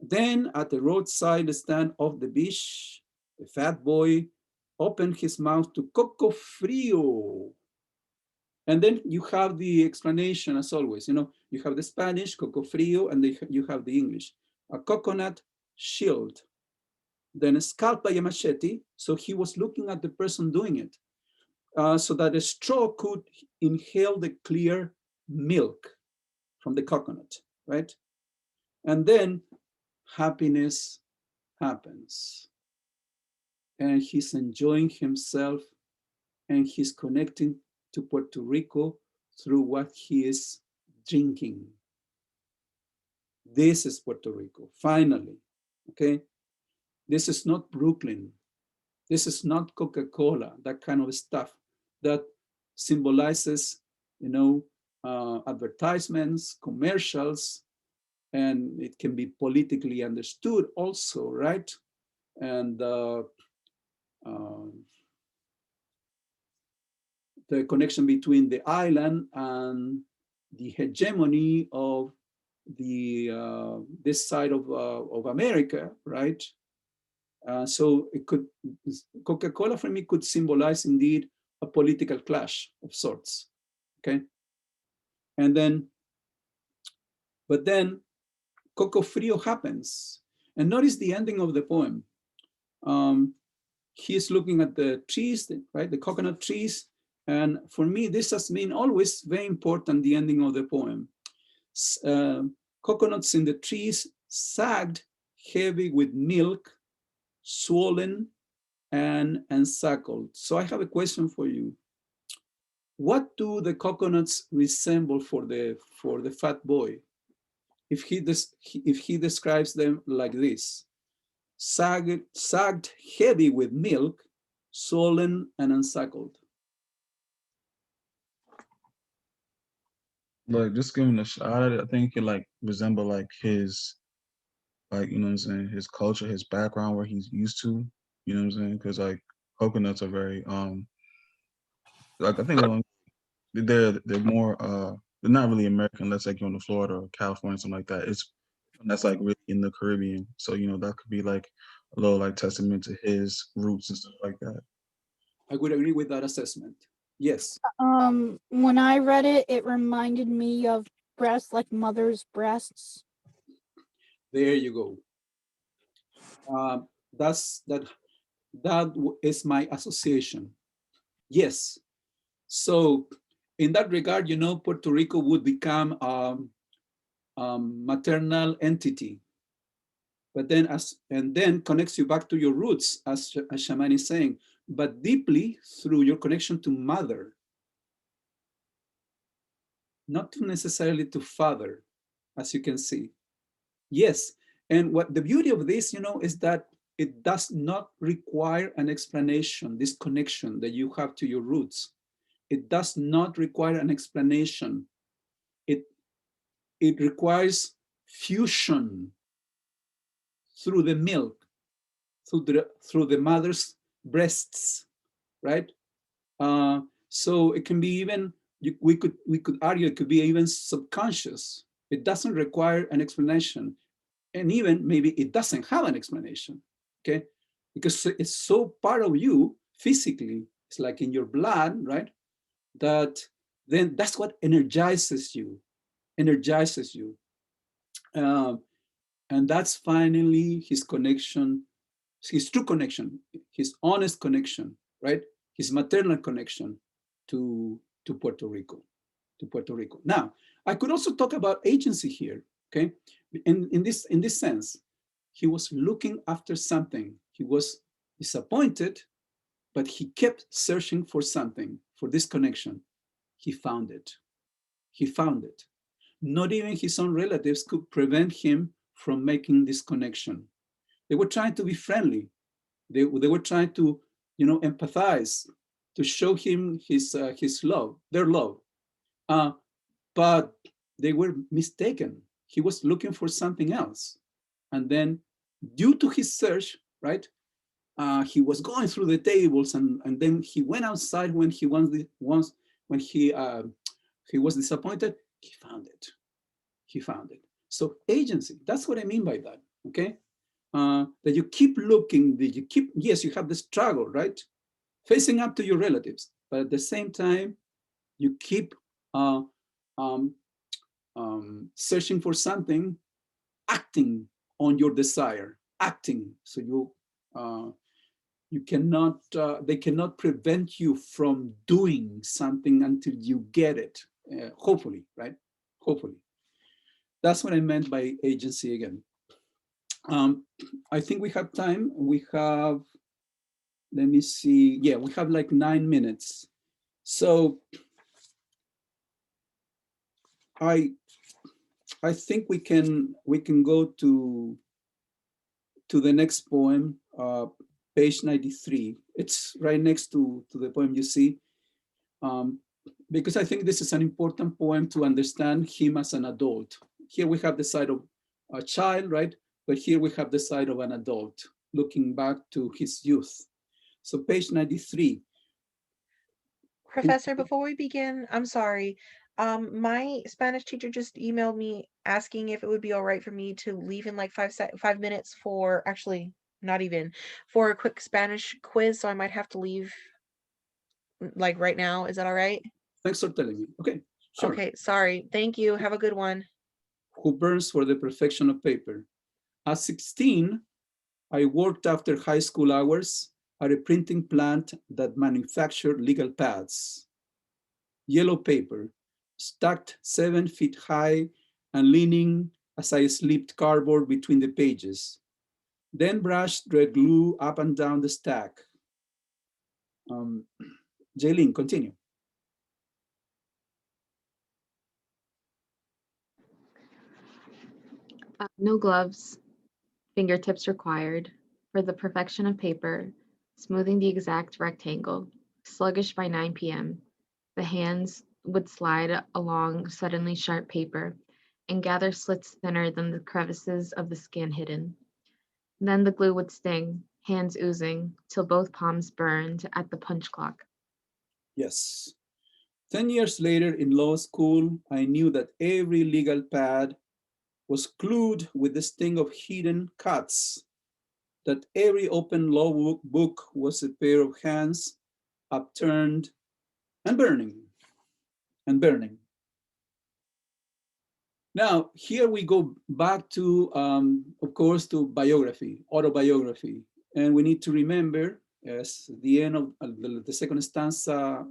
Speaker 1: Then at the roadside stand of the beach, the fat boy opened his mouth to coco frio. And then you have the explanation as always, you know, you have the Spanish, coco frio, and you have the English. A coconut shield, then scalped by a machete. So he was looking at the person doing it so that a straw could inhale the clear milk from the coconut, right? And then happiness happens. And he's enjoying himself and he's connecting to Puerto Rico through what he is drinking. This is Puerto Rico, finally, okay? This is not Brooklyn. This is not Coca-Cola, that kind of stuff that symbolizes, you know, advertisements, commercials, and it can be politically understood also, right? And the connection between the island and the hegemony of the this side of America, right? So it could, Coca-Cola for me could symbolize indeed a political clash of sorts, okay? And then, but then Coco Frio happens. And notice the ending of the poem. He's looking at the trees, right? The coconut trees. And for me, this has been always very important, the ending of the poem. Coconuts in the trees sagged heavy with milk, swollen and encircled. So I have a question for you. What do the coconuts resemble for the fat boy? If he describes them like this: sagged heavy with milk, swollen and encircled.
Speaker 4: Like just giving a shot at it, I think it like resemble like his, like, you know what I'm saying, his culture, his background, where he's used to, you know what I'm saying? Because like coconuts are very like I think they're more they're not really American unless like you're in Florida or California, something like that. It's that's like really in the Caribbean. So, you know, that could be like a little like testament to his roots and stuff like that.
Speaker 1: I would agree with that assessment. Yes.
Speaker 7: When I read it, it reminded me of breasts, like mother's breasts.
Speaker 1: There you go. That is my association. Yes. So in that regard, you know, Puerto Rico would become maternal entity, but then and then connects you back to your roots, as Shaman is saying, but deeply through your connection to mother, not necessarily to father, as you can see. Yes, and what the beauty of this, you know, is that it does not require an explanation, this connection that you have to your roots. It does not require an explanation. It requires fusion through the milk, through the mother's breasts, right? So it can be even, we could argue it could be even subconscious. It doesn't require an explanation. And even maybe it doesn't have an explanation, okay? Because it's so part of you physically, it's like in your blood, right? That then that's what energizes you, energizes you. And that's finally his connection, his true connection, his honest connection, right? His maternal connection to Puerto Rico, to Puerto Rico. Now, I could also talk about agency here, okay? In this sense, he was looking after something. He was disappointed, but he kept searching for something, for this connection. He found it. He found it. Not even his own relatives could prevent him from making this connection. They were trying to be friendly. They were trying to, you know, empathize, to show him his love, their love. But they were mistaken. He was looking for something else. And then due to his search, right, he was going through the tables, and then he went outside when he when he was disappointed. He found it. He found it. So agency, that's what I mean by that, okay? That you keep looking, that you keep, yes, you have the struggle, right? Facing up to your relatives, but at the same time, you keep searching for something, acting on your desire, acting. So you cannot, they cannot prevent you from doing something until you get it, hopefully, right? Hopefully. That's what I meant by agency again. I think we have time. We have, let me see. Yeah, we have like 9 minutes. So I think we can go to the next poem, page 93. It's right next to the poem you see, because I think this is an important poem to understand him as an adult. Here we have the side of a child, right? But here we have the side of an adult looking back to his youth. So page 93.
Speaker 5: Professor, before we begin, I'm sorry. My Spanish teacher just emailed me asking if it would be all right for me to leave in like 5 minutes for, actually, not even, for a quick Spanish quiz. So I might have to leave like right now. Is that all right?
Speaker 1: Thanks for telling me. Okay, sure.
Speaker 5: Okay, sorry. Thank you. Have a good one.
Speaker 1: Who burns for the perfection of paper. At 16, I worked after high school hours at a printing plant that manufactured legal pads. Yellow paper, stacked 7 feet high and leaning as I slipped cardboard between the pages. Then brushed red glue up and down the stack. Jaylene, continue.
Speaker 3: No gloves, fingertips required, for the perfection of paper, smoothing the exact rectangle, sluggish by 9 p.m. The hands would slide along suddenly sharp paper and gather slits thinner than the crevices of the skin hidden. Then the glue would sting, hands oozing, till both palms burned at the punch clock.
Speaker 1: Yes. 10 years later in law school, I knew that every legal pad was glued with the sting of hidden cuts, that every open law book was a pair of hands upturned and burning, and burning. Now, here we go back to, of course, to biography, autobiography. And we need to remember, as the end of the second stanza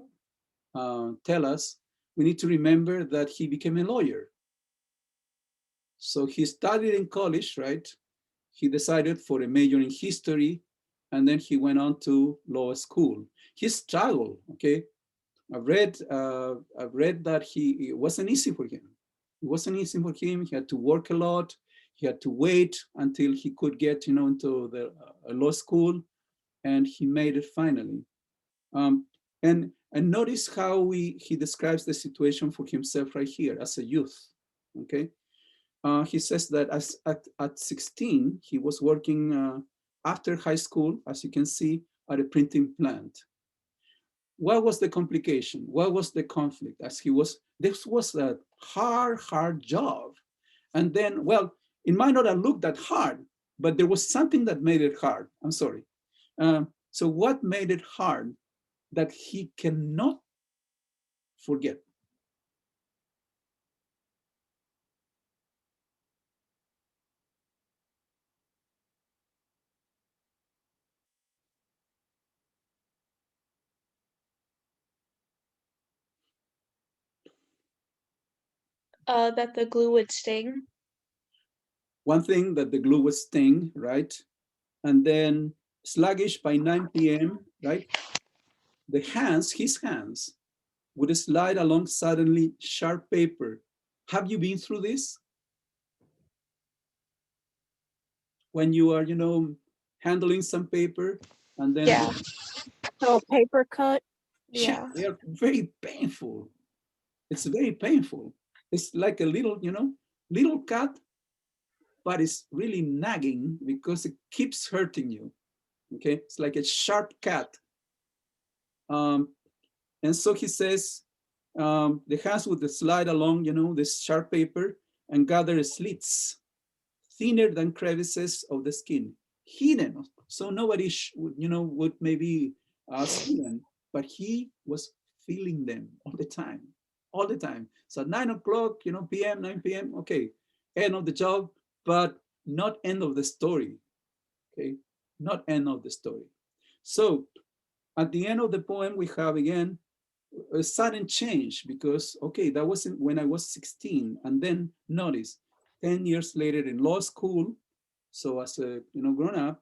Speaker 1: tell us, we need to remember that he became a lawyer. So he studied in college, right? He decided for a major in history, and then he went on to law school. He struggled, okay? I've read that it wasn't easy for him. It wasn't easy for him. He had to work a lot. He had to wait until he could get, into the law school, and he made it finally. And notice how he describes the situation for himself right here as a youth. Okay, he says that at 16 he was working after high school, as you can see, at a printing plant. What was the complication? What was the conflict? This was a hard job. And then, well, it might not have looked that hard, but there was something that made it hard. I'm sorry. So what made it hard that he cannot forget?
Speaker 6: That the glue would sting.
Speaker 1: One thing, that the glue would sting, right? And then sluggish by 9 p.m., right? His hands would slide along suddenly sharp paper. Have you been through this? When you are, handling some paper and then
Speaker 6: Yeah.
Speaker 7: So paper cut.
Speaker 6: Yeah.
Speaker 1: they are very painful. It's very painful. it's like a little, little cat, but it's really nagging because it keeps hurting you. Okay, it's like a sharp cat. And so he says, the hands would slide along, this sharp paper and gather slits thinner than crevices of the skin, hidden. So nobody would maybe see them, but he was feeling them all the time. So at 9 o'clock, p.m., 9 p.m., okay, end of the job, but not end of the story, okay? Not end of the story. So at the end of the poem, we have again a sudden change because, okay, that wasn't when I was 16. And then notice 10 years later in law school, so as a grown up,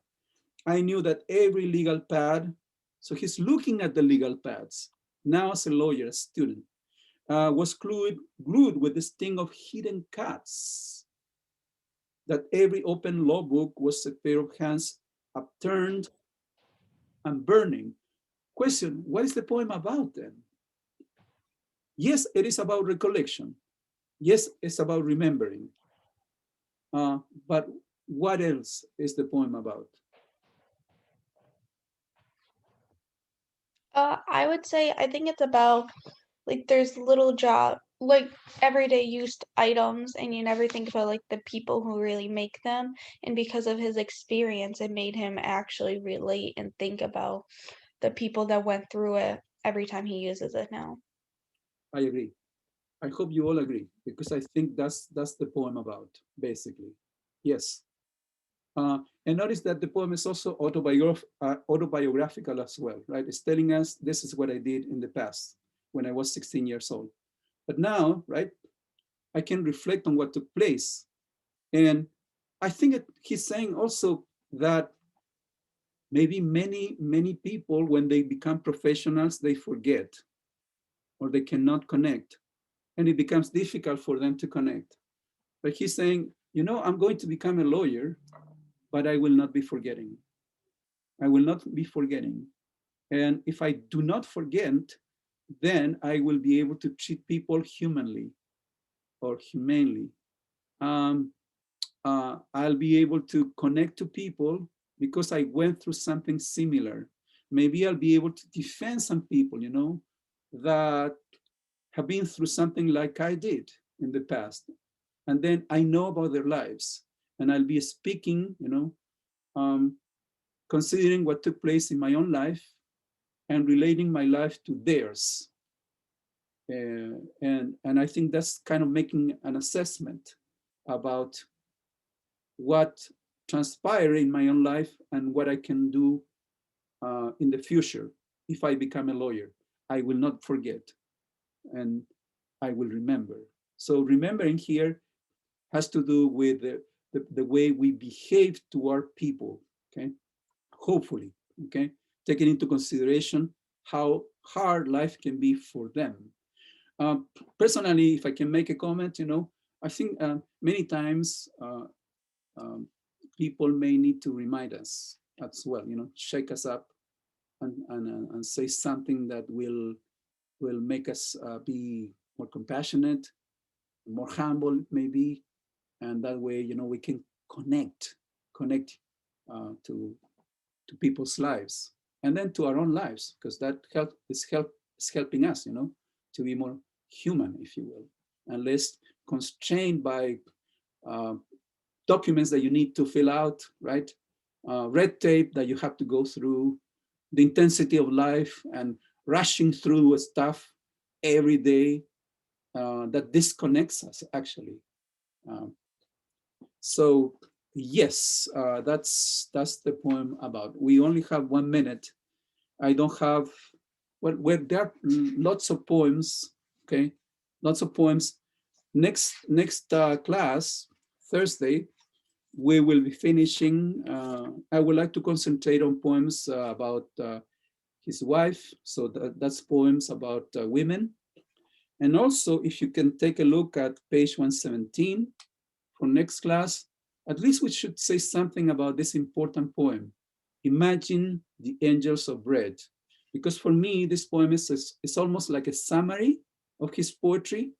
Speaker 1: I knew that every legal pad, so he's looking at the legal pads, now as a lawyer, a student, was glued with the sting of hidden cats, that every open law book was a pair of hands upturned and burning. Question, what is the poem about then? Yes, it is about recollection. Yes, it's about remembering. But what else is the poem about?
Speaker 6: I would say I think it's about like there's little job like everyday used items and you never think about like the people who really make them, and because of his experience it made him actually relate and think about the people that went through it every time he uses it now.
Speaker 1: I agree. I hope you all agree because I think that's the poem about, basically. Yes. And notice that the poem is also autobiographical as well, right? It's telling us this is what I did in the past when I was 16 years old. But now, right, I can reflect on what took place. And I think he's saying also that maybe many people, when they become professionals, they forget or they cannot connect. And it becomes difficult for them to connect. But he's saying, I'm going to become a lawyer, but I will not be forgetting. I will not be forgetting. And if I do not forget, then I will be able to treat people humanly or humanely. I'll be able to connect to people because I went through something similar. Maybe I'll be able to defend some people, that have been through something like I did in the past. And then I know about their lives and I'll be speaking, considering what took place in my own life and relating my life to theirs. And I think that's kind of making an assessment about what transpired in my own life and what I can do in the future. If I become a lawyer, I will not forget and I will remember. So remembering here has to do with the way we behave toward people, okay? Hopefully, okay? Taking into consideration how hard life can be for them. Personally, if I can make a comment, I think many times people may need to remind us as well, shake us up and say something that will make us be more compassionate, more humble, maybe, and that way, we can connect to people's lives, and then to our own lives, because that is helping us, to be more human, if you will, and less constrained by documents that you need to fill out, right? Red tape that you have to go through, the intensity of life and rushing through stuff every day that disconnects us, actually. So yes, that's the poem about. We only have 1 minute. I don't have, well, there are lots of poems, okay? Lots of poems. Next class, Thursday, we will be finishing. I would like to concentrate on poems about his wife. So that's poems about women. And also, if you can take a look at page 117 for next class, at least we should say something about this important poem, Imagine the Angels of Bread. Because for me, this poem is almost like a summary of his poetry.